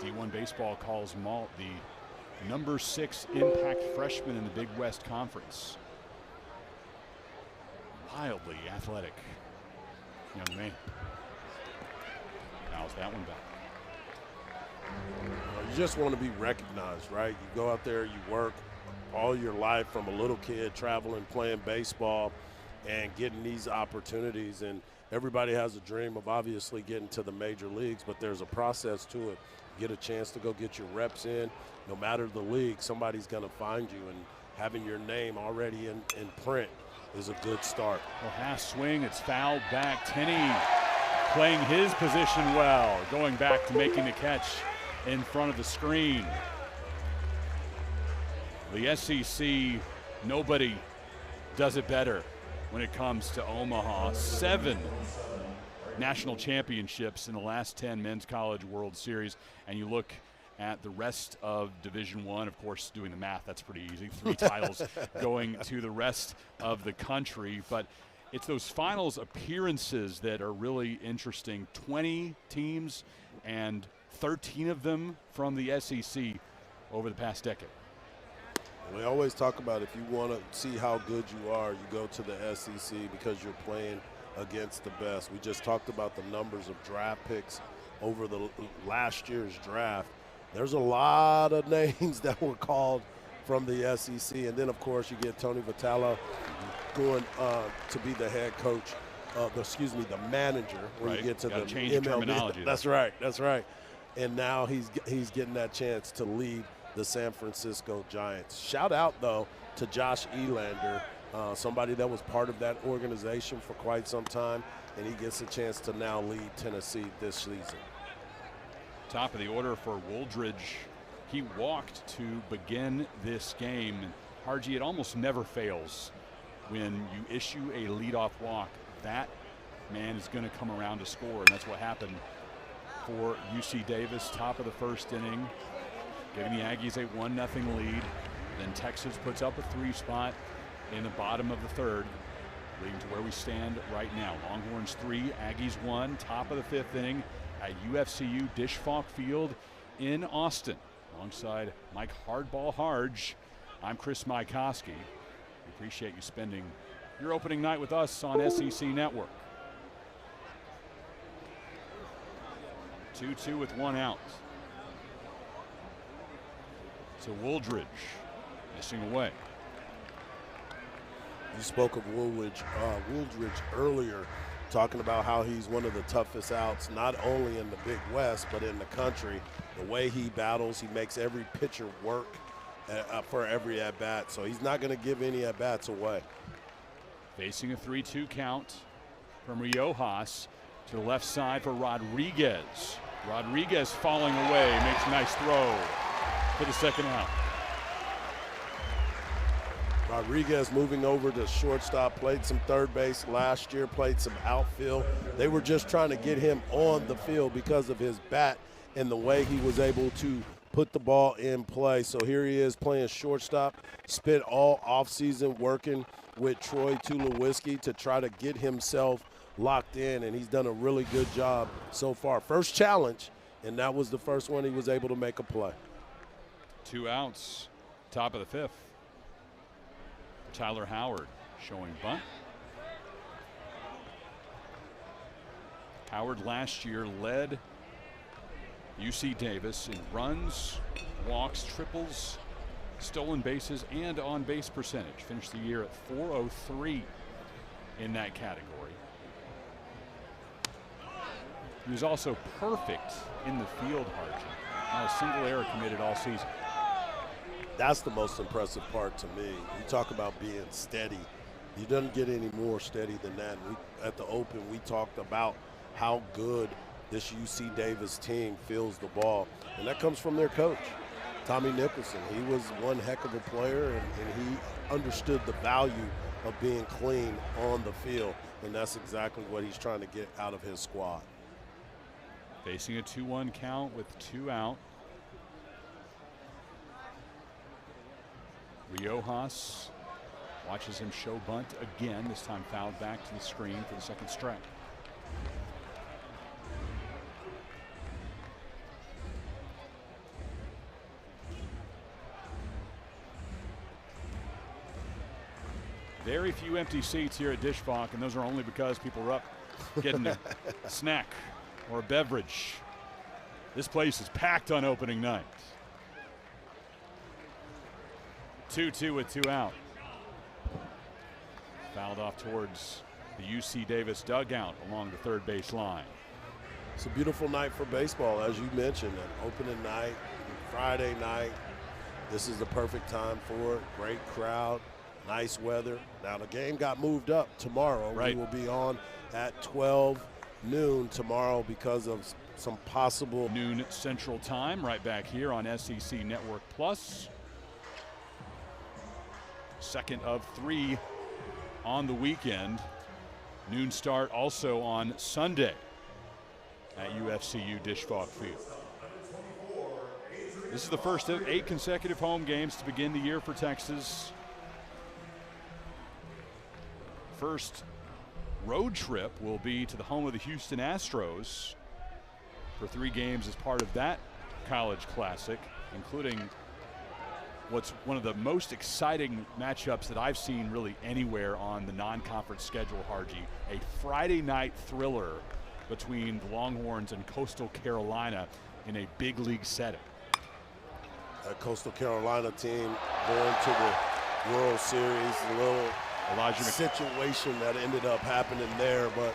D1 Baseball calls Malt the number 6 impact freshman in the Big West Conference. Wildly athletic young man. Fouls that one back. just want to be recognized, right? You go out there, you work all your life from a little kid, traveling, playing baseball, and getting these opportunities. And everybody has a dream of obviously getting to the major leagues, but there's a process to it. Get a chance to go get your reps in. No matter the league, somebody's going to find you, and having your name already in print is a good start. Well, half swing, it's fouled back. Tenney playing his position well, going back to making the catch in front of the screen. The SEC, nobody does it better when it comes to Omaha. 7 national championships in the last 10 Men's College World Series. And you look at the rest of Division I, of course, doing the math, that's pretty easy. 3 titles going to the rest of the country. But it's those finals appearances that are really interesting. 20 teams and 13 of them from the SEC over the past decade. We always talk about if you want to see how good you are, you go to the SEC because you're playing against the best. We just talked about the numbers of draft picks over the last year's draft. There's a lot of names that were called from the SEC. And then, of course, you get Tony Vitello going to be the head coach, the manager when you get to the change MLB. Terminology. That's right. And now he's getting that chance to lead the San Francisco Giants. Shout out, though, to Josh Elander, somebody that was part of that organization for quite some time, and he gets a chance to now lead Tennessee this season. Top of the order for Wooldridge. He walked to begin this game. Harji, it almost never fails when you issue a leadoff walk. That man is going to come around to score, and that's what happened for UC Davis. Top of the first inning, giving the Aggies a 1-0 lead. Then Texas puts up a 3 spot in the bottom of the third, leading to where we stand right now. Longhorns 3, Aggies 1, top of the 5th inning at UFCU Dish Falk Field in Austin. Alongside Mike Hardball Harge, I'm Chris Majkowski. We appreciate you spending your opening night with us on SEC Network. 2-2 with 1 out. So Wooldridge missing away. You spoke of Wooldridge earlier, talking about how he's one of the toughest outs, not only in the Big West, but in the country. The way he battles, he makes every pitcher work for every at-bat, so he's not going to give any at-bats away. Facing a 3-2 count from Riojas to the left side for Rodriguez. Rodriguez falling away, makes a nice throw for the second out. Rodriguez moving over to shortstop, played some third base last year, played some outfield. They were just trying to get him on the field because of his bat and the way he was able to put the ball in play. So here he is playing shortstop, spent all offseason working with Troy Tulowitzki to try to get himself locked in, and he's done a really good job so far. First challenge, and that was the first one he was able to make a play. 2 outs, top of the 5th. Tyler Howard showing bunt. Howard last year led UC Davis in runs, walks, triples, stolen bases, and on-base percentage. Finished the year at .403 in that category. He was also perfect in the field, Harji. Not a single error committed all season. That's the most impressive part to me. You talk about being steady. You doesn't get any more steady than that. At the Open, we talked about how good this UC Davis team feels the ball, and that comes from their coach, Tommy Nicholson. He was one heck of a player, and he understood the value of being clean on the field, and that's exactly what he's trying to get out of his squad. Facing a 2-1 count with 2 out. Riojas watches him show bunt again, this time fouled back to the screen for the second strike. Very few empty seats here at Dish Falk, and those are only because people are up getting a snack or a beverage. This place is packed on opening night. 2-2 with 2 out. Fouled off towards the UC Davis dugout along the third base line. It's a beautiful night for baseball, as you mentioned, an opening night, Friday night. This is the perfect time for it. Great crowd, nice weather. Now the game got moved up tomorrow. Right. We will be on at 12 noon tomorrow because of some possible noon Central Time, right back here on SEC Network Plus. Second of 3 on the weekend. Noon start also on Sunday at UFCU Disch-Falk Field. This is the first of 8 consecutive home games to begin the year for Texas. First road trip will be to the home of the Houston Astros for 3 games as part of that College Classic, including what's one of the most exciting matchups that I've seen really anywhere on the non-conference schedule, Harji. A Friday night thriller between the Longhorns and Coastal Carolina in a big league setting. That Coastal Carolina team going to the World Series, a little situation that ended up happening there. But,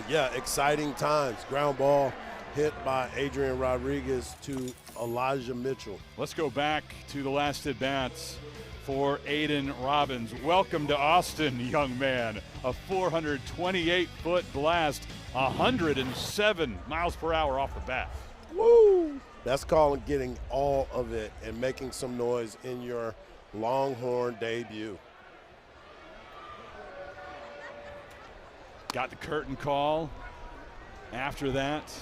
yeah, exciting times. Ground ball hit by Adrian Rodriguez to Elijah Mitchell. Let's go back to the last at-bats for Aiden Robbins. Welcome to Austin, young man. A 428-foot blast, 107 miles per hour off the bat. Woo! That's called getting all of it and making some noise in your Longhorn debut. Got the curtain call after that.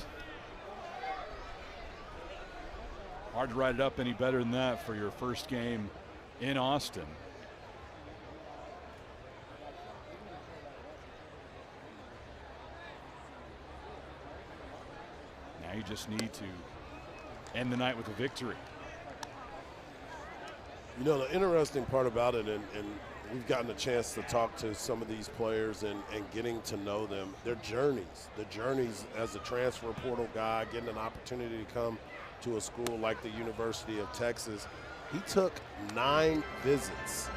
Hard to write it up any better than that for your first game in Austin. Now you just need to end the night with a victory. You know, the interesting part about it, and we've gotten a chance to talk to some of these players and getting to know them, their journeys. The journeys as a transfer portal guy, getting an opportunity to come to a school like the University of Texas. He took 9 visits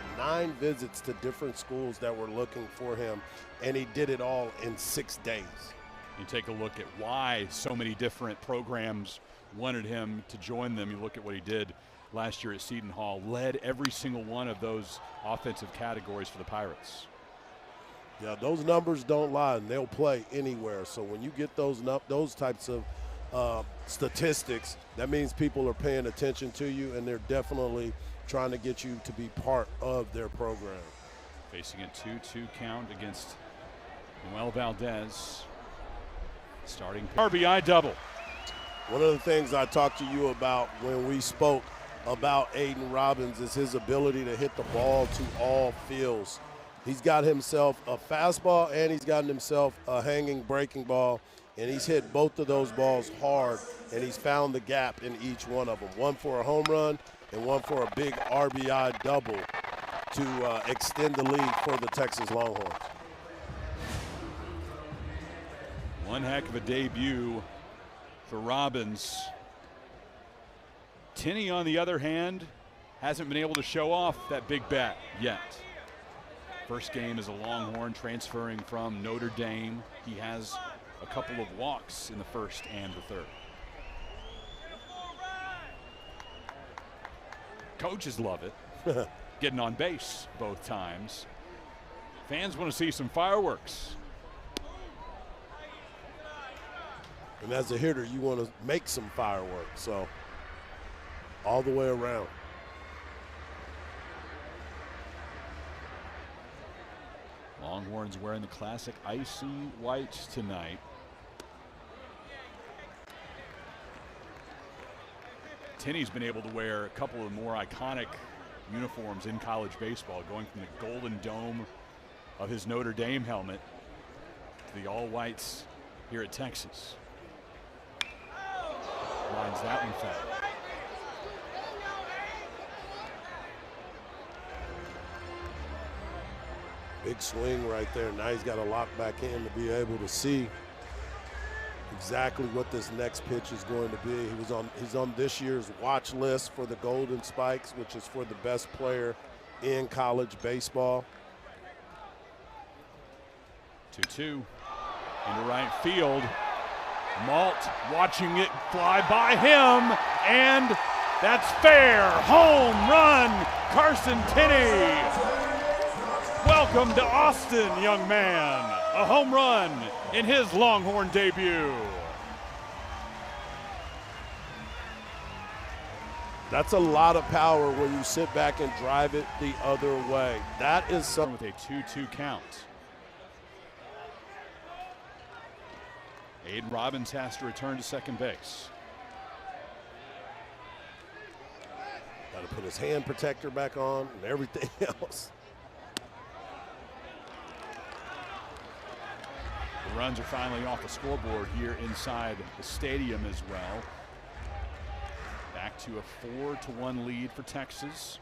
to different schools that were looking for him, and he did it all in 6 days. You take a look at why so many different programs wanted him to join them. You look at what he did last year at Seton Hall, led every single one of those offensive categories for the Pirates. Yeah, those numbers don't lie, and they'll play anywhere. So when you get those types of statistics, that means people are paying attention to you, and they're definitely trying to get you to be part of their program. Facing a 2-2 count against Noel Valdez. Starting RBI double. One of the things I talked to you about when we spoke about Aiden Robbins is his ability to hit the ball to all fields. He's got himself a fastball and he's gotten himself a hanging breaking ball, and he's hit both of those balls hard, and he's found the gap in each one of them. One for a home run and one for a big RBI double to extend the lead for the Texas Longhorns. One heck of a debut for Robbins. Tinney, on the other hand, hasn't been able to show off that big bat yet. First game as a Longhorn, transferring from Notre Dame. He has a couple of walks in the first and the third. Coaches love it. Getting on base both times. Fans want to see some fireworks. And as a hitter, you want to make some fireworks, so all the way around. Longhorns wearing the classic icy whites tonight. Tinney's been able to wear a couple of more iconic uniforms in college baseball, going from the golden dome of his Notre Dame helmet to the all whites here at Texas. Lines that one foul. Big swing right there. Now he's got to lock back in to be able to see exactly what this next pitch is going to be. He's on this year's watch list for the Golden Spikes, which is for the best player in college baseball. 2-2 into right field. Malt watching it fly by him, and that's fair. Home run, Carson Tenney. Welcome to Austin, young man. A home run in his Longhorn debut. That's a lot of power when you sit back and drive it the other way. That is something. With a 2-2 count. Aiden Robbins has to return to second base. Got to put his hand protector back on and everything else. The runs are finally off the scoreboard here inside the stadium as well. Back to a 4-1 lead for Texas.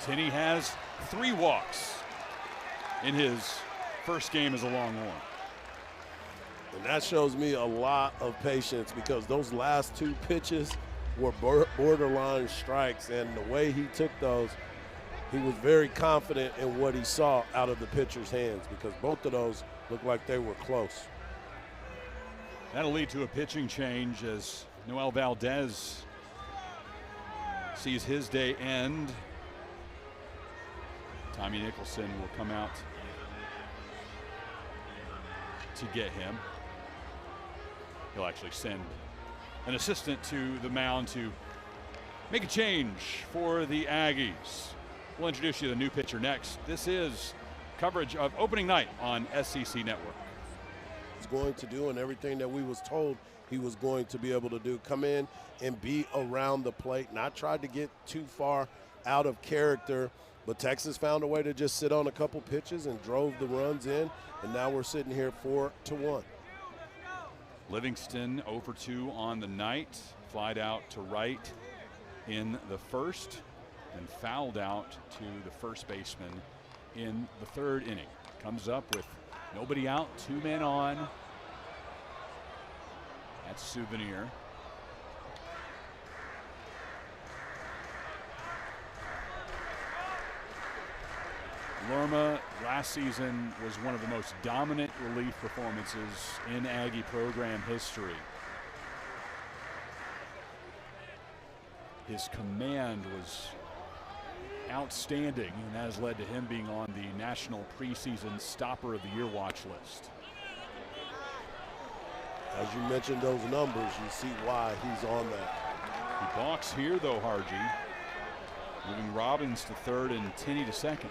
Tenney has 3 walks in his first game as a Longhorn. And that shows me a lot of patience, because those last 2 pitches were borderline strikes, and the way he took those, he was very confident in what he saw out of the pitcher's hands, because both of those looked like they were close. That'll lead to a pitching change as Noel Valdez sees his day end. Tommy Nicholson will come out to get him. He'll actually send an assistant to the mound to make a change for the Aggies. We'll introduce you to the new pitcher next. This is coverage of opening night on SEC Network. He's going to do, and everything that we was told he was going to be able to do. Come in and be around the plate, not try to get too far out of character. But Texas found a way to just sit on a couple pitches and drove the runs in, and now we're sitting here 4-1. Livingston 0-2 on the night, flied out to right in the first and fouled out to the first baseman in the 3rd inning. Comes up with nobody out, 2 men on. That's Souvenir. Lerma last season was one of the most dominant relief performances in Aggie program history. His command was outstanding, and that has led to him being on the national preseason Stopper of the Year watch list. As you mentioned those numbers, you see why he's on that. He balks here, though, Harji. Moving Robbins to 3rd and Tenney to 2nd.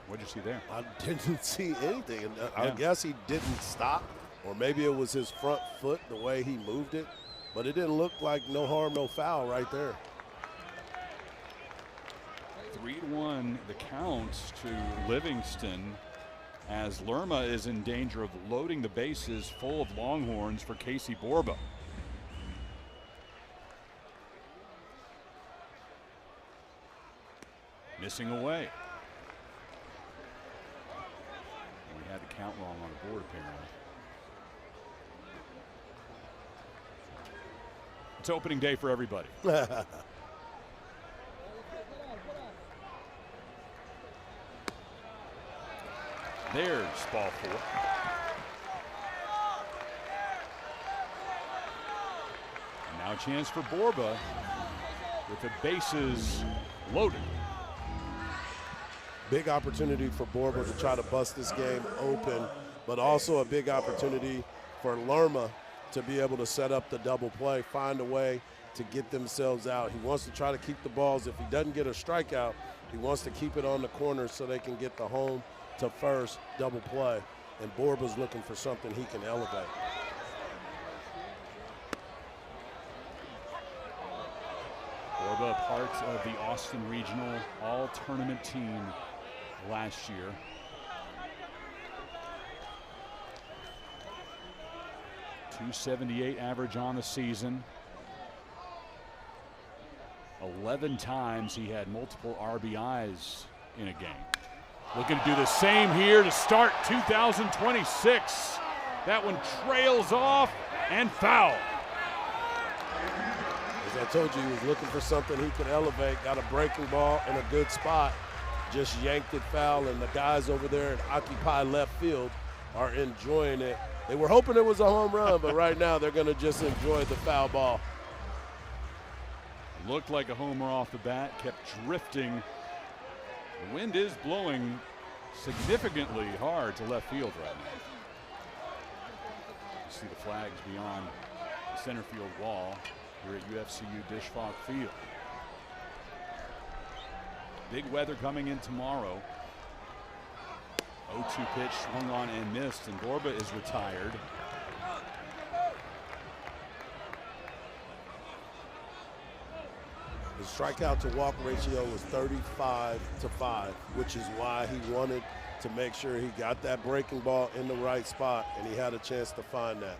What did you see there? I didn't see anything. And I guess he didn't stop, or maybe it was his front foot, the way he moved it. But it didn't look like no harm, no foul right there. 3-1 the count to Livingston, as Lerma is in danger of loading the bases full of Longhorns for Casey Borba. Missing away. We had the count wrong on the board, apparently. It's opening day for everybody. There's ball 4. And now a chance for Borba with the bases loaded. Big opportunity for Borba to try to bust this game open, but also a big opportunity for Lerma to be able to set up the double play, find a way to get themselves out. He wants to try to keep the balls. If he doesn't get a strikeout, he wants to keep it on the corner so they can get the home to first double play. And Borba's looking for something he can elevate. Borba, part of the Austin Regional All-Tournament team last year. .278 average on the season. 11 times he had multiple RBIs in a game. Looking to do the same here to start 2026. That one trails off and foul. As I told you, he was looking for something he could elevate, got a breaking ball in a good spot, just yanked it foul, and the guys over there at Occupy left field are enjoying it. They were hoping it was a home run, but right now they're going to just enjoy the foul ball. Looked like a homer off the bat, kept drifting. The wind is blowing significantly hard to left field right now. You see the flags beyond the center field wall here at UFCU Disch-Falk Field. Big weather coming in tomorrow. 0-2 pitch swung on and missed, and Gorba is retired. The strikeout to walk ratio was 35-5, which is why he wanted to make sure he got that breaking ball in the right spot, and he had a chance to find that.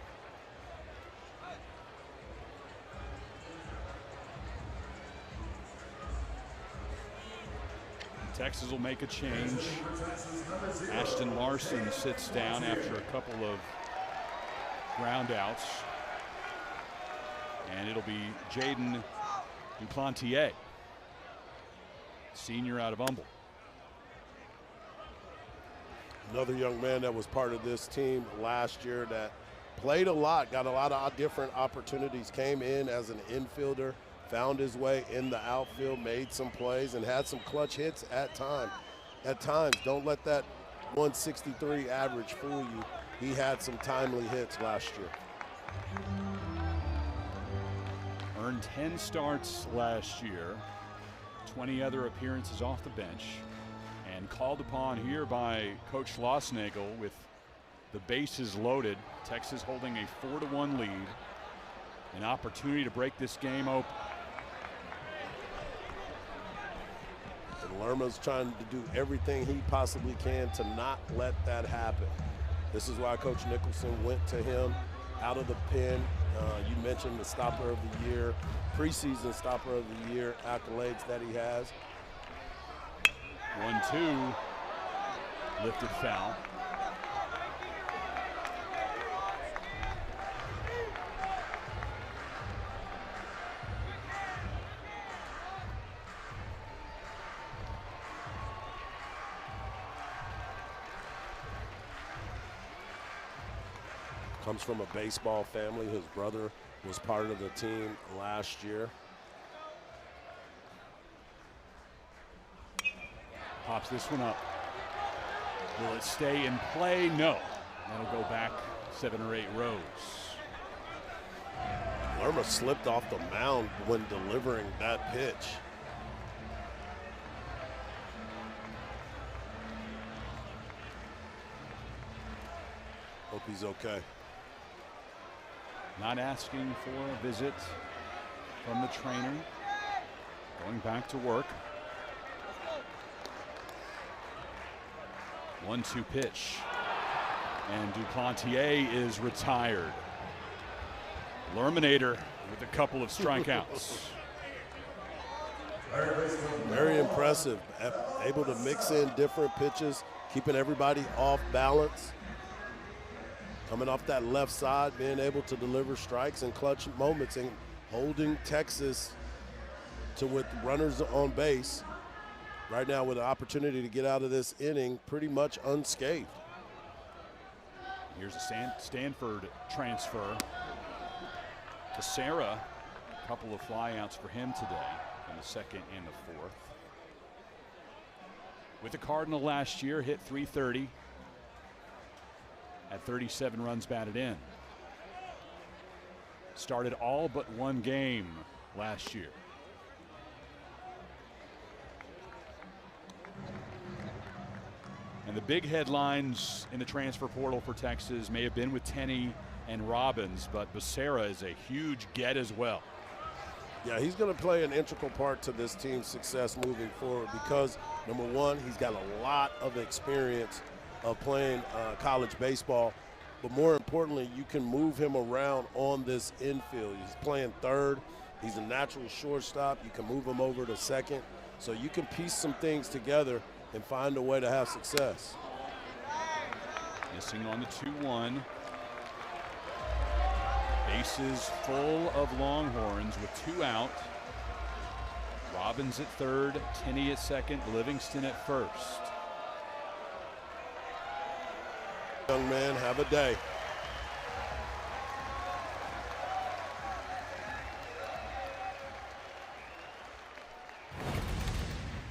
Texas will make a change. Ashton Larson sits down after a couple of ground outs. And it'll be Jaden Duplantier, senior out of Humble. Another young man that was part of this team last year that played a lot, got a lot of different opportunities, came in as an infielder, found his way in the outfield, made some plays, and had some clutch hits at times. Don't let that 163 average fool you. He had some timely hits last year. Earned 10 starts last year, 20 other appearances off the bench, and called upon here by Coach Schlossnagel with the bases loaded. Texas holding a 4-1 lead. An opportunity to break this game open. And Lerma's trying to do everything he possibly can to not let that happen. This is why Coach Nicholson went to him out of the pen. You mentioned the stopper of the year, preseason stopper of the year accolades that he has. 1-2, lifted foul. Comes from a baseball family. His brother was part of the team last year. Pops this one up. Will it stay in play? No. That'll go back 7 or 8 rows. Lerma slipped off the mound when delivering that pitch. Hope he's okay. Not asking for a visit from the trainer. Going back to work. 1-2 pitch. And Duplantier is retired. Lerminator with a couple of strikeouts. Very impressive. Able to mix in different pitches, keeping everybody off balance. Coming off that left side, being able to deliver strikes in clutch moments and holding Texas to with runners on base. Right now with an opportunity to get out of this inning pretty much unscathed. Here's a Stanford transfer. Becerra, a couple of flyouts for him today in the second and the fourth. With the Cardinal last year, hit .330. At 37 runs batted in. Started all but one game last year. And the big headlines in the transfer portal for Texas may have been with Tenney and Robbins, but Becerra is a huge get as well. Yeah, he's going to play an integral part to this team's success moving forward because, number one, he's got a lot of experience of playing college baseball. but more importantly, you can move him around on this infield. He's playing third. He's a natural shortstop. You can move him over to second. So you can piece some things together and find a way to have success. Missing on the 2-1. Bases full of Longhorns with 2 out. Robbins at third, Tenney at second, Livingston at first. Young man, have a day.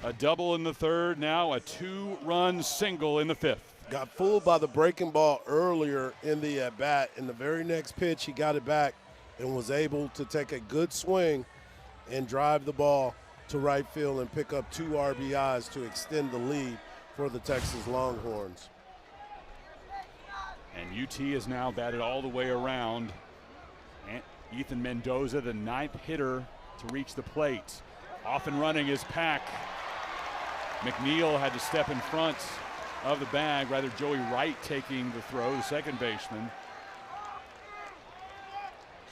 A double in the third, now a 2-run single in the 5th. Got fooled by the breaking ball earlier in the at-bat. In the very next pitch, he got it back and was able to take a good swing and drive the ball to right field and pick up 2 RBIs to extend the lead for the Texas Longhorns. And UT is now batted all the way around. And Ethan Mendoza, the 9th hitter to reach the plate. Off and running is Pack. McNeil had to step in front of the bag, rather Joey Wright taking the throw, the second baseman.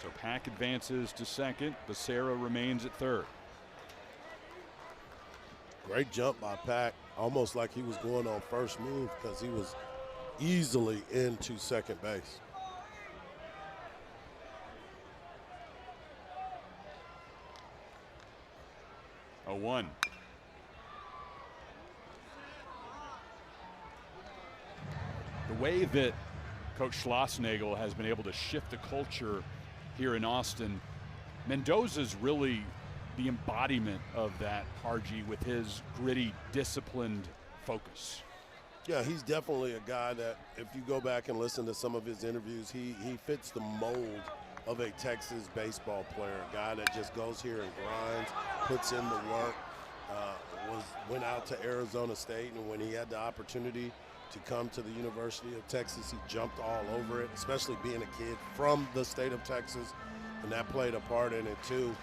So Pack advances to second. Becerra remains at third. Great jump by Pack, almost like he was going on first move because he was easily into second base. A 1. The way that Coach Schlossnagel has been able to shift the culture here in Austin, Mendoza's really the embodiment of that, Harji, with his gritty, disciplined focus. Yeah, he's definitely a guy that if you go back and listen to some of his interviews, he fits the mold of a Texas baseball player, a guy that just goes here and grinds, puts in the work, went out to Arizona State, and when he had the opportunity to come to the University of Texas, he jumped all over it, especially being a kid from the state of Texas, and that played a part in it too.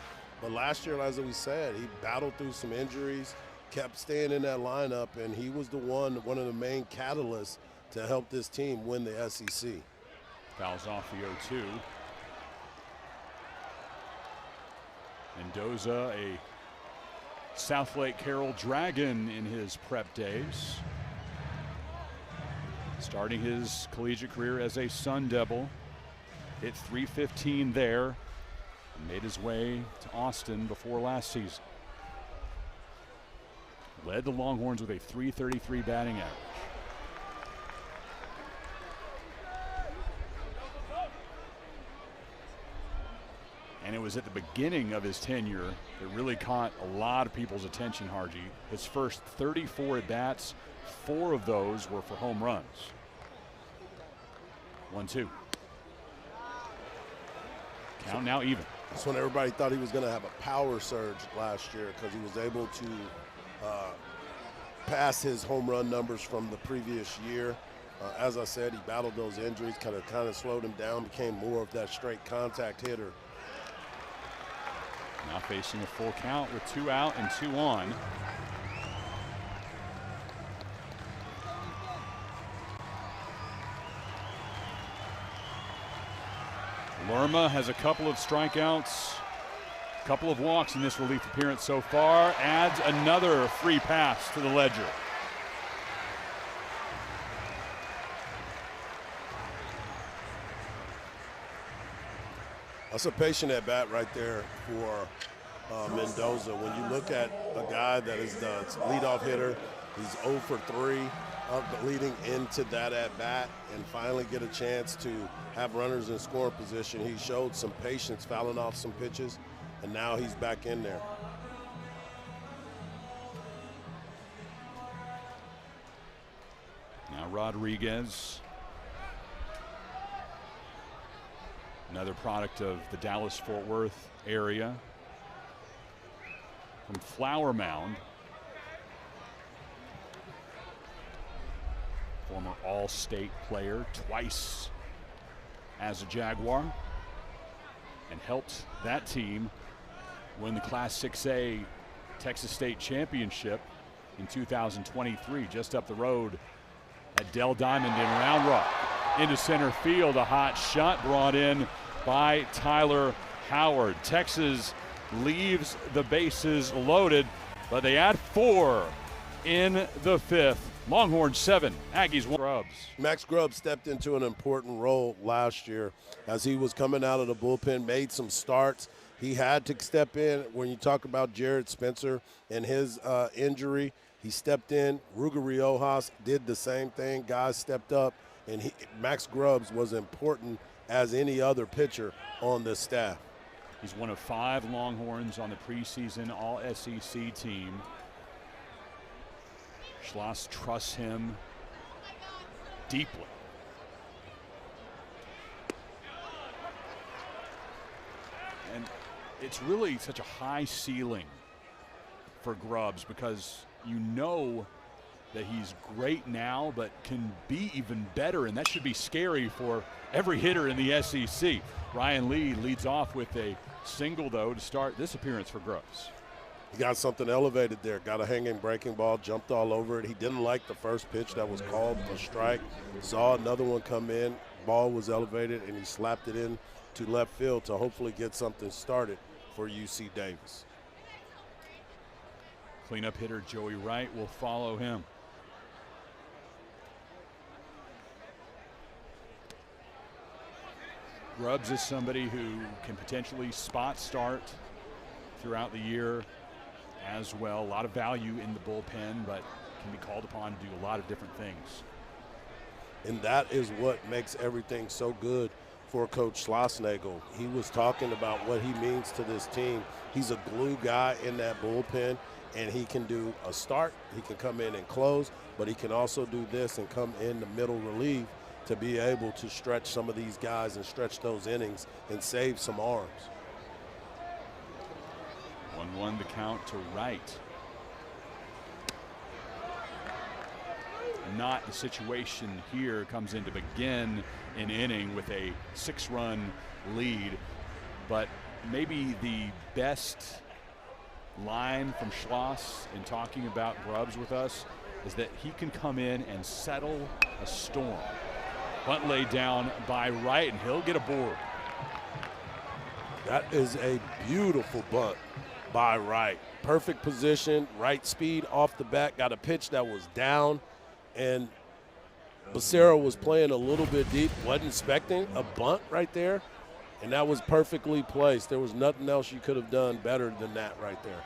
But last year, as we said, he battled through some injuries, kept staying in that lineup, and he was the one of the main catalysts to help this team win the SEC. Fouls off the 0-2. Mendoza, a Southlake Carroll Dragon in his prep days. Starting his collegiate career as a Sun Devil. Hit .315 there. And made his way to Austin before last season. Led the Longhorns with a .333 batting average. And it was at the beginning of his tenure that really caught a lot of people's attention, Harji. His first 34 at-bats, 4 of those were for home runs. 1-2. Count now even. That's when everybody thought he was going to have a power surge last year because he was able to pass his home run numbers from the previous year. As I said, he battled those injuries, kind of slowed him down, became more of that straight contact hitter. Now facing a full count with 2 out and 2 on. Lerma has a couple of strikeouts, a couple of walks in this relief appearance so far. Adds another free pass to the ledger. That's a patient at bat right there for Mendoza. When you look at a guy that is the leadoff hitter, he's 0 for 3 leading into that at bat, and finally get a chance to have runners in scoring position. He showed some patience, fouling off some pitches, and now he's back in there. Now Rodriguez. Another product of the Dallas-Fort Worth area. From Flower Mound. Former All-State player, twice as a Jaguar. And helped that team win the Class 6A Texas State Championship in 2023, just up the road at Dell Diamond in Round Rock. into center field. A hot shot brought in by Tyler Howard. Texas leaves the bases loaded, but they add 4 in the 5th. Longhorns 7, Aggies 1. Grubbs. Max Grubbs stepped into an important role last year as he was coming out of the bullpen, made some starts. He had to step in. When you talk about Jared Spencer and his injury, he stepped in. Ruger Riojas did the same thing. Guys stepped up, and Max Grubbs was important as any other pitcher on this staff. He's one of 5 Longhorns on the preseason All-SEC team. Schloss trusts him deeply. And it's really such a high ceiling for Grubbs because you know that he's great now but can be even better, and that should be scary for every hitter in the SEC. Ryan Lee leads off with a single, though, to start this appearance for Grubbs. He got something elevated there, got a hanging breaking ball, jumped all over it. He didn't like the first pitch that was called a strike. Saw another one come in, ball was elevated, and he slapped it in to left field to hopefully get something started for UC Davis. Cleanup hitter Joey Wright will follow him. Grubbs is somebody who can potentially spot start throughout the year as well. A lot of value in the bullpen, but can be called upon to do a lot of different things. And that is what makes everything so good for Coach Schlossnagle. He was talking about what he means to this team. He's a glue guy in that bullpen, and he can do a start, he can come in and close, but he can also do this and come in the middle relief to be able to stretch some of these guys and stretch those innings and save some arms. 1-1 the count to Wright. Not the situation here. Comes in to begin an inning with a 6-run lead, but maybe the best line from Schloss in talking about Grubbs with us is that he can come in and settle a storm. Bunt laid down by Wright, and he'll get aboard. That is a beautiful bunt by Wright. Perfect position, right speed off the bat, got a pitch that was down, and Becerra was playing a little bit deep, wasn't expecting a bunt right there, and that was perfectly placed. There was nothing else you could have done better than that right there.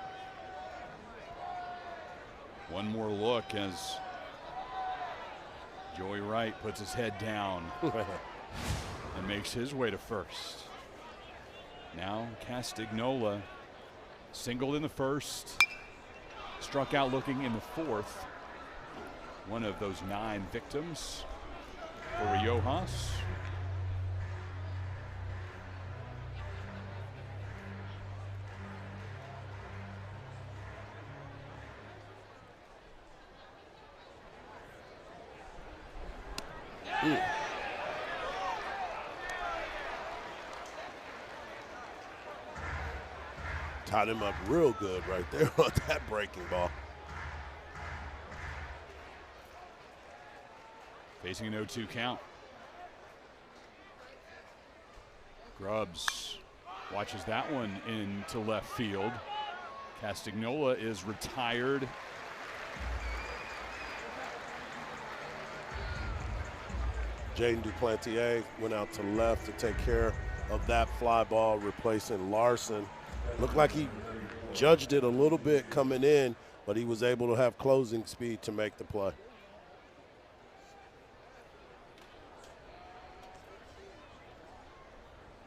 One more look as Joey Wright puts his head down and makes his way to first. Now Castagnola singled in the first, struck out looking in the fourth. One of those 9 victims for Riojas. Tied him up real good right there on that breaking ball. Facing an 0-2 count. Grubbs watches that one into left field. Castagnola is retired. Jaden Duplantier went out to left to take care of that fly ball, replacing Larson. Looked like he judged it a little bit coming in, but he was able to have closing speed to make the play.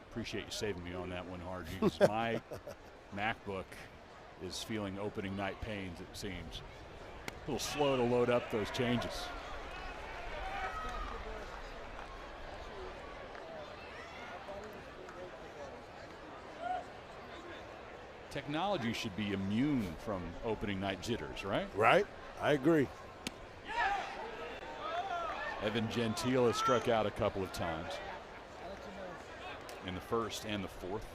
Appreciate you saving me on that one, Hargy, because my MacBook is feeling opening night pains, it seems. A little slow to load up those changes. Technology should be immune from opening night jitters, right? Right, I agree. Evan Gentile has struck out a couple of times in the first and the fourth.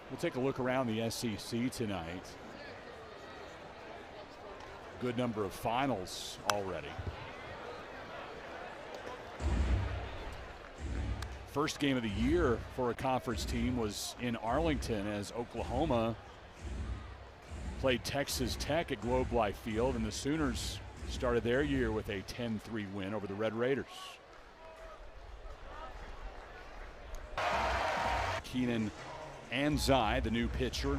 We'll take a look around the SEC tonight. Good number of finals already. First game of the year for a conference team was in Arlington as Oklahoma played Texas Tech at Globe Life Field, and the Sooners started their year with a 10-3 win over the Red Raiders. Keenan Anzai, the new pitcher.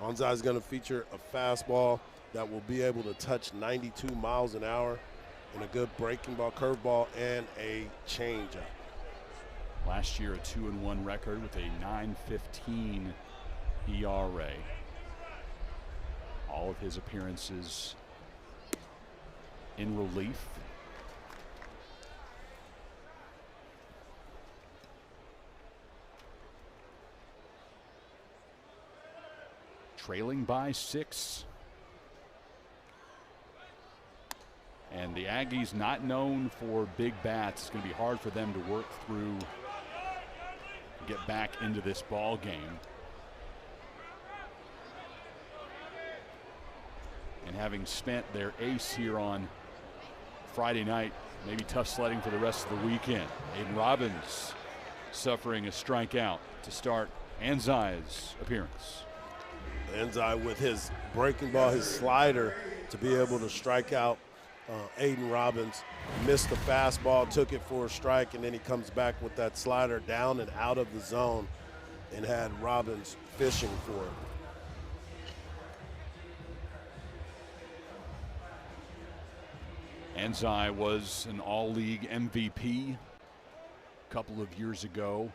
Anzai is going to feature a fastball that will be able to touch 92 miles an hour, and a good breaking ball, curveball, and a changeup. Last year, a 2-1 record with a 9.15 ERA. All of his appearances in relief. Trailing by 6. And the Aggies, not known for big bats, it's going to be hard for them to work through, get back into this ball game. And having spent their ace here on Friday night, maybe tough sledding for the rest of the weekend. Aiden Robbins suffering a strikeout to start Anzai's appearance. Anzai with his breaking ball, his slider, to be able to strike out Aiden Robbins. Missed the fastball, took it for a strike, and then he comes back with that slider down and out of the zone and had Robbins fishing for it. Anzai was an all-league MVP a couple of years ago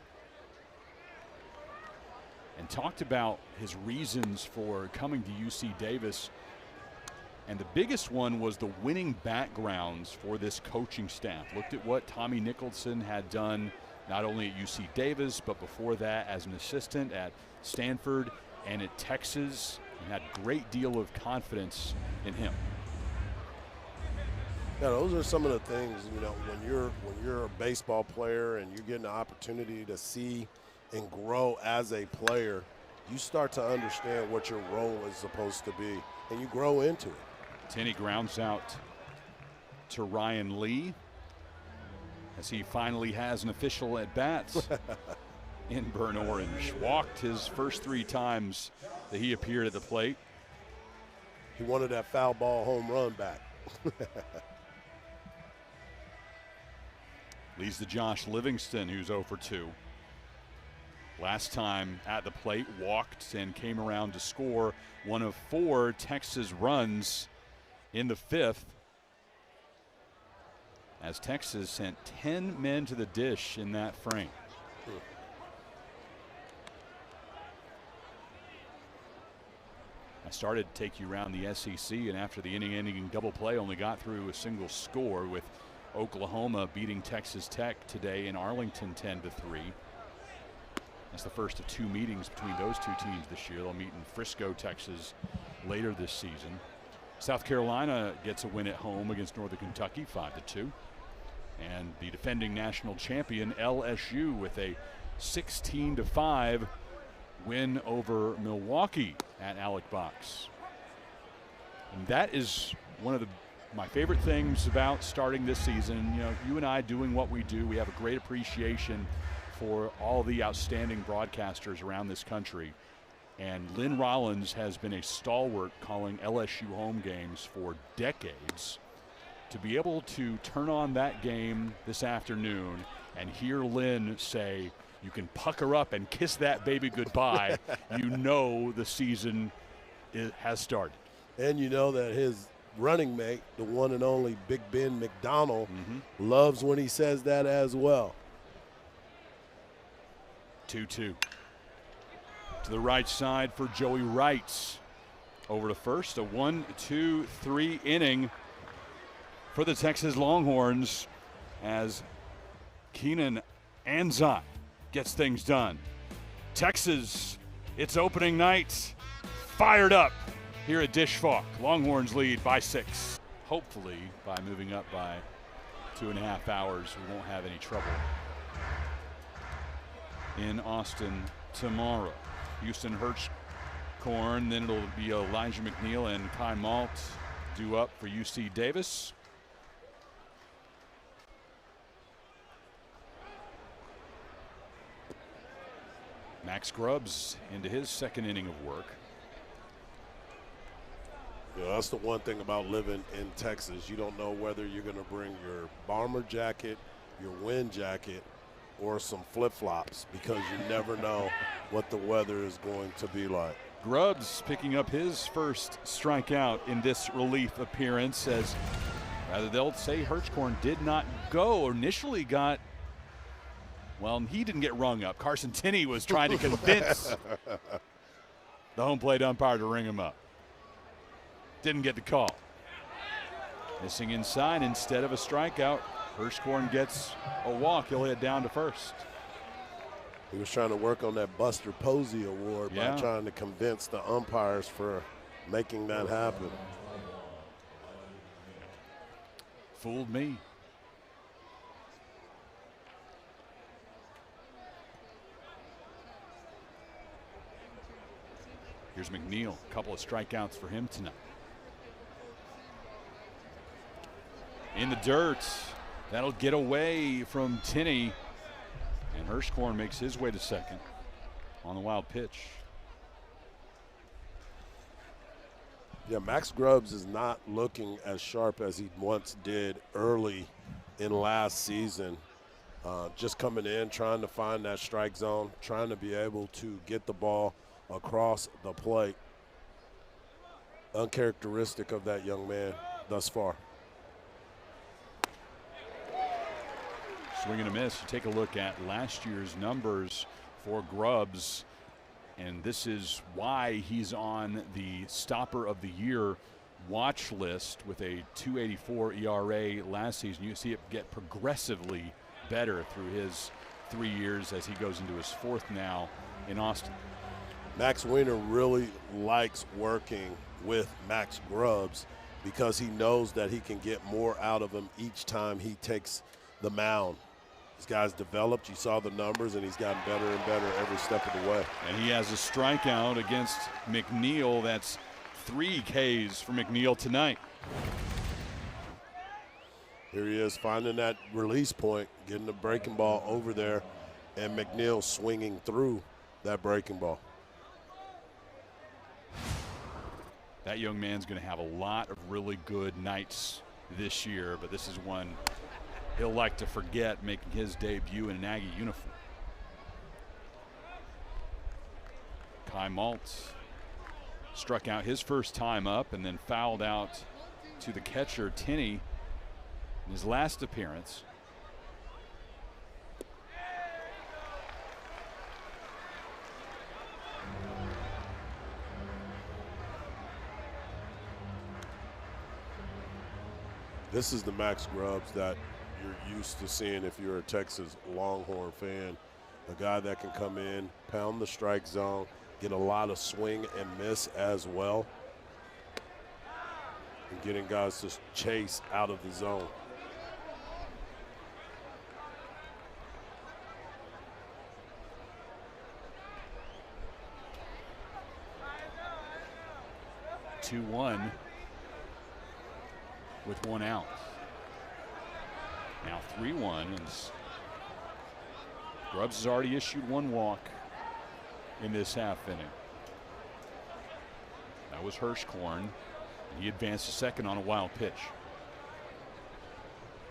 and talked about his reasons for coming to UC Davis. And the biggest one was the winning backgrounds for this coaching staff. Looked at what Tommy Nicholson had done not only at UC Davis, but before that as an assistant at Stanford and at Texas, and had a great deal of confidence in him. Yeah, those are some of the things, you know, when you're a baseball player and you get an opportunity to see and grow as a player, you start to understand what your role is supposed to be, and you grow into it. Tenney grounds out to Ryan Lee as he finally has an official at bats in burnt orange. Walked his first 3 times that he appeared at the plate. He wanted that foul ball home run back. Leads to Josh Livingston, who's 0 for 2. Last time at the plate, walked and came around to score one of 4 Texas runs in the 5th, as Texas sent 10 men to the dish in that frame. I started to take you around the SEC, and after the inning-ending double play, only got through a single score, with Oklahoma beating Texas Tech today in Arlington 10-3. That's the first of 2 meetings between those 2 teams this year. They'll meet in Frisco, Texas later this season. South Carolina gets a win at home against Northern Kentucky 5-2. And the defending national champion LSU with a 16-5 win over Milwaukee at Alec Box. And that is one of my favorite things about starting this season. You know, you and I doing what we do, we have a great appreciation for all the outstanding broadcasters around this country. And Lynn Rollins has been a stalwart calling LSU home games for decades. To be able to turn on that game this afternoon and hear Lynn say, "You can pucker up and kiss that baby goodbye," you know the season has started. And you know that his running mate, the one and only Big Ben McDonald, loves when he says that as well. 2-2. To the right side for Joey Wright. Over to first, a 1-2-3 inning for the Texas Longhorns as Keenan Anzai gets things done. Texas, it's opening night, fired up here at Dish Falk. Longhorns lead by 6. Hopefully, by moving up by 2.5 hours, we won't have any trouble in Austin tomorrow. Houston Hirschkorn, then it'll be Elijah McNeil and Kai Malt due up for UC Davis. Max Grubbs into his second inning of work. You know, that's the one thing about living in Texas. You don't know whether you're going to bring your bomber jacket, your wind jacket, or some flip-flops, because you never know what the weather is going to be like. Grubbs picking up his first strikeout in this relief appearance, as rather they'll say Hirschhorn did not go, or initially got, well, he didn't get rung up. Carson Tinney was trying to convince the home plate umpire to ring him up. Didn't get the call. Missing inside instead of a strikeout. Hirschhorn gets a walk. He'll head down to first. He was trying to work on that Buster Posey award by trying to convince the umpires for making that happen. Fooled me. Here's McNeil. A couple of strikeouts for him tonight. In the dirt. That'll get away from Tinney. And Hirschhorn makes his way to second on the wild pitch. Yeah, Max Grubbs is not looking as sharp as he once did early in last season. Just coming in, trying to find that strike zone, trying to be able to get the ball across the plate. Uncharacteristic of that young man thus far. Swing and a miss. You take a look at last year's numbers for Grubbs, and this is why he's on the Stopper of the Year watch list with a 2.84 ERA last season. You see it get progressively better through his 3 years as he goes into his fourth now in Austin. Max Weiner really likes working with Max Grubbs because he knows that he can get more out of him each time he takes the mound. This guy's developed. You saw the numbers, and he's gotten better and better every step of the way. And he has a strikeout against McNeil. That's 3 Ks for McNeil tonight. Here he is finding that release point, getting the breaking ball over there, and McNeil swinging through that breaking ball. That young man's going to have a lot of really good nights this year, but this is one he'll like to forget, making his debut in an Aggie uniform. Kai Maltz struck out his first time up and then fouled out to the catcher, Tinney, in his last appearance. This is the Max Grubbs that you're used to seeing if you're a Texas Longhorn fan. A guy that can come in, pound the strike zone, get a lot of swing and miss as well, and getting guys to chase out of the zone. Two-1 with 1 out. Now 3-1, and Grubbs has already issued 1 walk in this half inning. That was Hirschhorn, and he advanced to second on a wild pitch.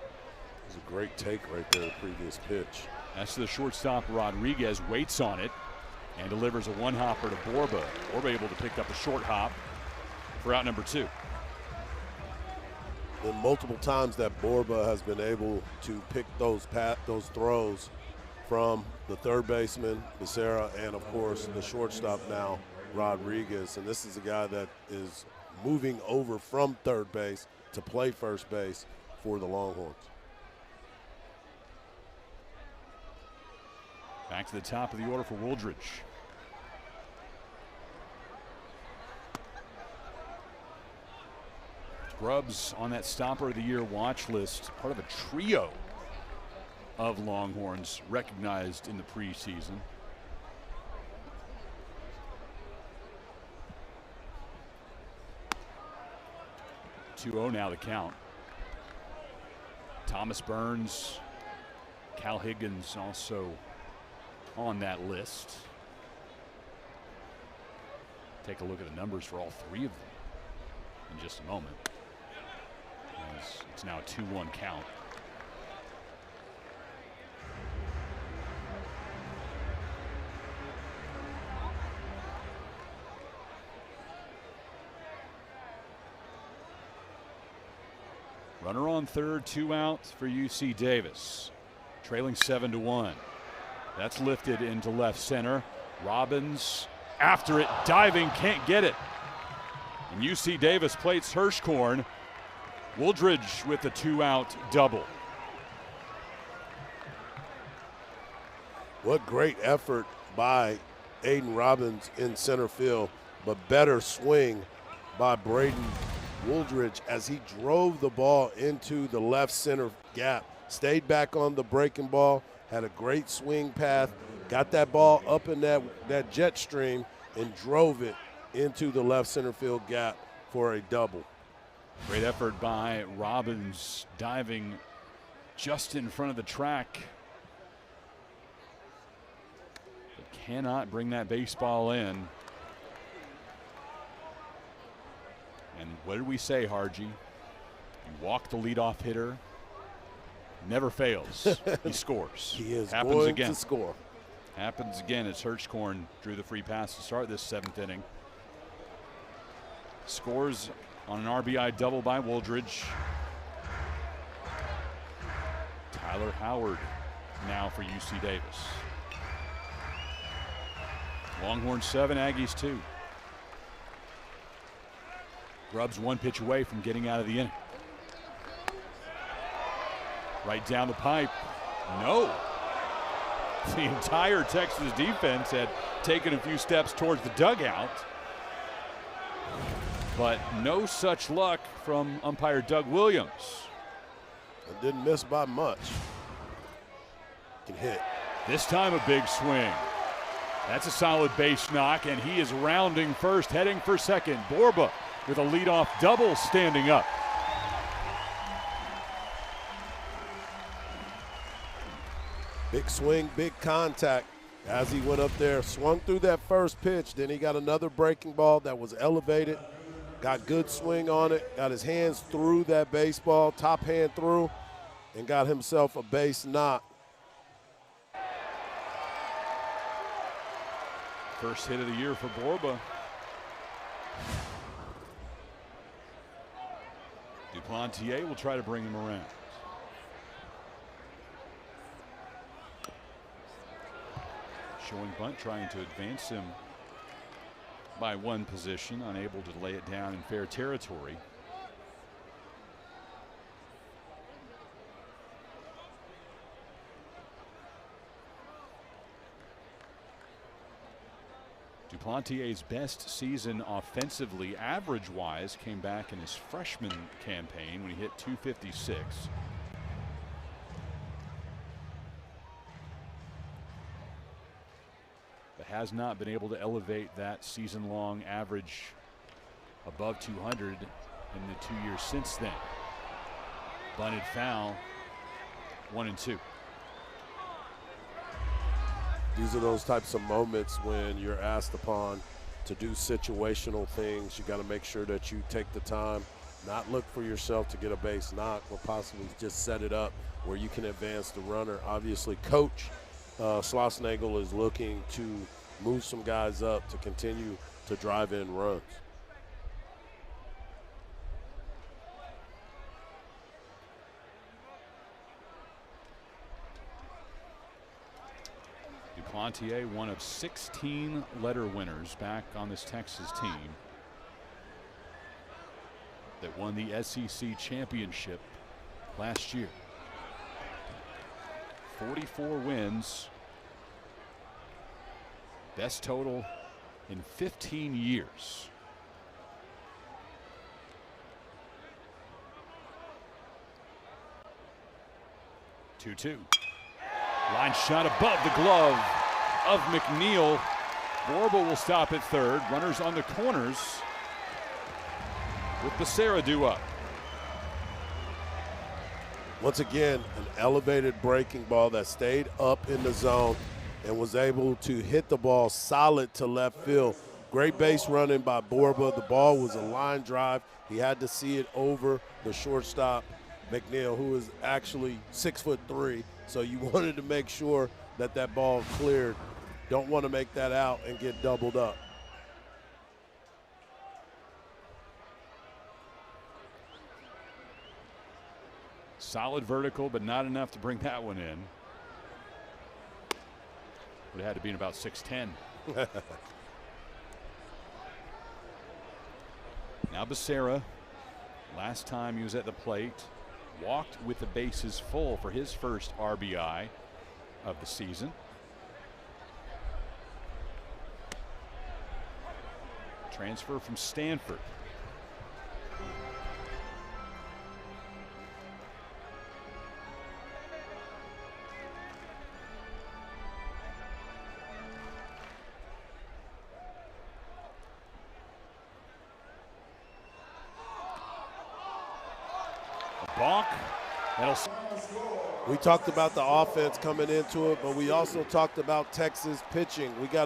It was a great take right there, the previous pitch. That's the shortstop. Rodriguez waits on it and delivers a 1-hopper to Borba. Borba able to pick up a short hop for out number 2. And multiple times that Borba has been able to pick those throws from the third baseman, Becerra, and of course the shortstop now, Rodriguez. And this is a guy that is moving over from third base to play first base for the Longhorns. Back to the top of the order for Wooldridge. Grubbs on that Stopper of the Year watch list, part of a trio of Longhorns recognized in the preseason. (2-0) now the count. Thomas Burns, Cal Higgins also on that list. take a look at the numbers for all three of them in just a moment. It's now a 2-1 count. Runner on third, 2 outs for UC Davis. Trailing 7-1. That's lifted into left center. Robbins after it, diving, can't get it. And UC Davis plates Hirschkorn. Wooldridge with the 2-out double. What great effort by Aiden Robbins in center field, but better swing by Braden Wooldridge as he drove the ball into the left center gap. Stayed back on the breaking ball, had a great swing path, got that ball up in that jet stream and drove it into the left center field gap for a double. Great effort by Robbins, diving just in front of the track. But cannot bring that baseball in. And what did we say, Harji? You walk the leadoff hitter. Never fails. He scores. He is Happens going again. to score. Happens again as Hirschkorn drew the free pass to start this 7th inning. Scores on an RBI double by Wooldridge. Tyler Howard now for UC Davis. Longhorns 7, Aggies 2. Grubbs 1 pitch away from getting out of the inning. Right down the pipe. No. The entire Texas defense had taken a few steps towards the dugout. But no such luck from umpire Doug Williams. And didn't miss by much. Can hit. This time a big swing. That's a solid base knock, and he is rounding first, heading for second. Borba with a leadoff double standing up. Big swing, big contact as he went up there, swung through that first pitch. Then he got another breaking ball that was elevated, got good swing on it, got his hands through that baseball, top hand through, and got himself a base knock. First hit of the year for Borba. Duplantier will try to bring him around. Showing bunt, trying to advance him by 1 position, unable to lay it down in fair territory. Duplantier's best season offensively, average-wise, came back in his freshman campaign when he hit .256. But has not been able to elevate that season-long average above 200 in the 2 years since then. Bunted foul, 1-2. These are those types of moments when you're asked upon to do situational things. You got to make sure that you take the time, not look for yourself to get a base knock, or possibly just set it up where you can advance the runner. Obviously, Coach Schlossnagle is looking to move some guys up to continue to drive in runs. Duplantier, one of 16 letter winners back on this Texas team that won the SEC championship last year. 44 wins, best total in 15 years. Two-two. Line shot above the glove of McNeil. Borba will stop at third. Runners on the corners with Becerra due up. Once again, an elevated breaking ball that stayed up in the zone and was able to hit the ball solid to left field. Great base running by Borba. The ball was a line drive. He had to see it over the shortstop, McNeil, who is actually 6'3", so you wanted to make sure that that ball cleared. Don't want to make that out and get doubled up. Solid vertical, but not enough to bring that one in. Would have had to be in about 6'10". Now Becerra, last time he was at the plate, walked with the bases full for his first RBI of the season. Transfer from Stanford. Balk. We talked about the offense coming into it, but we also talked about Texas pitching. We got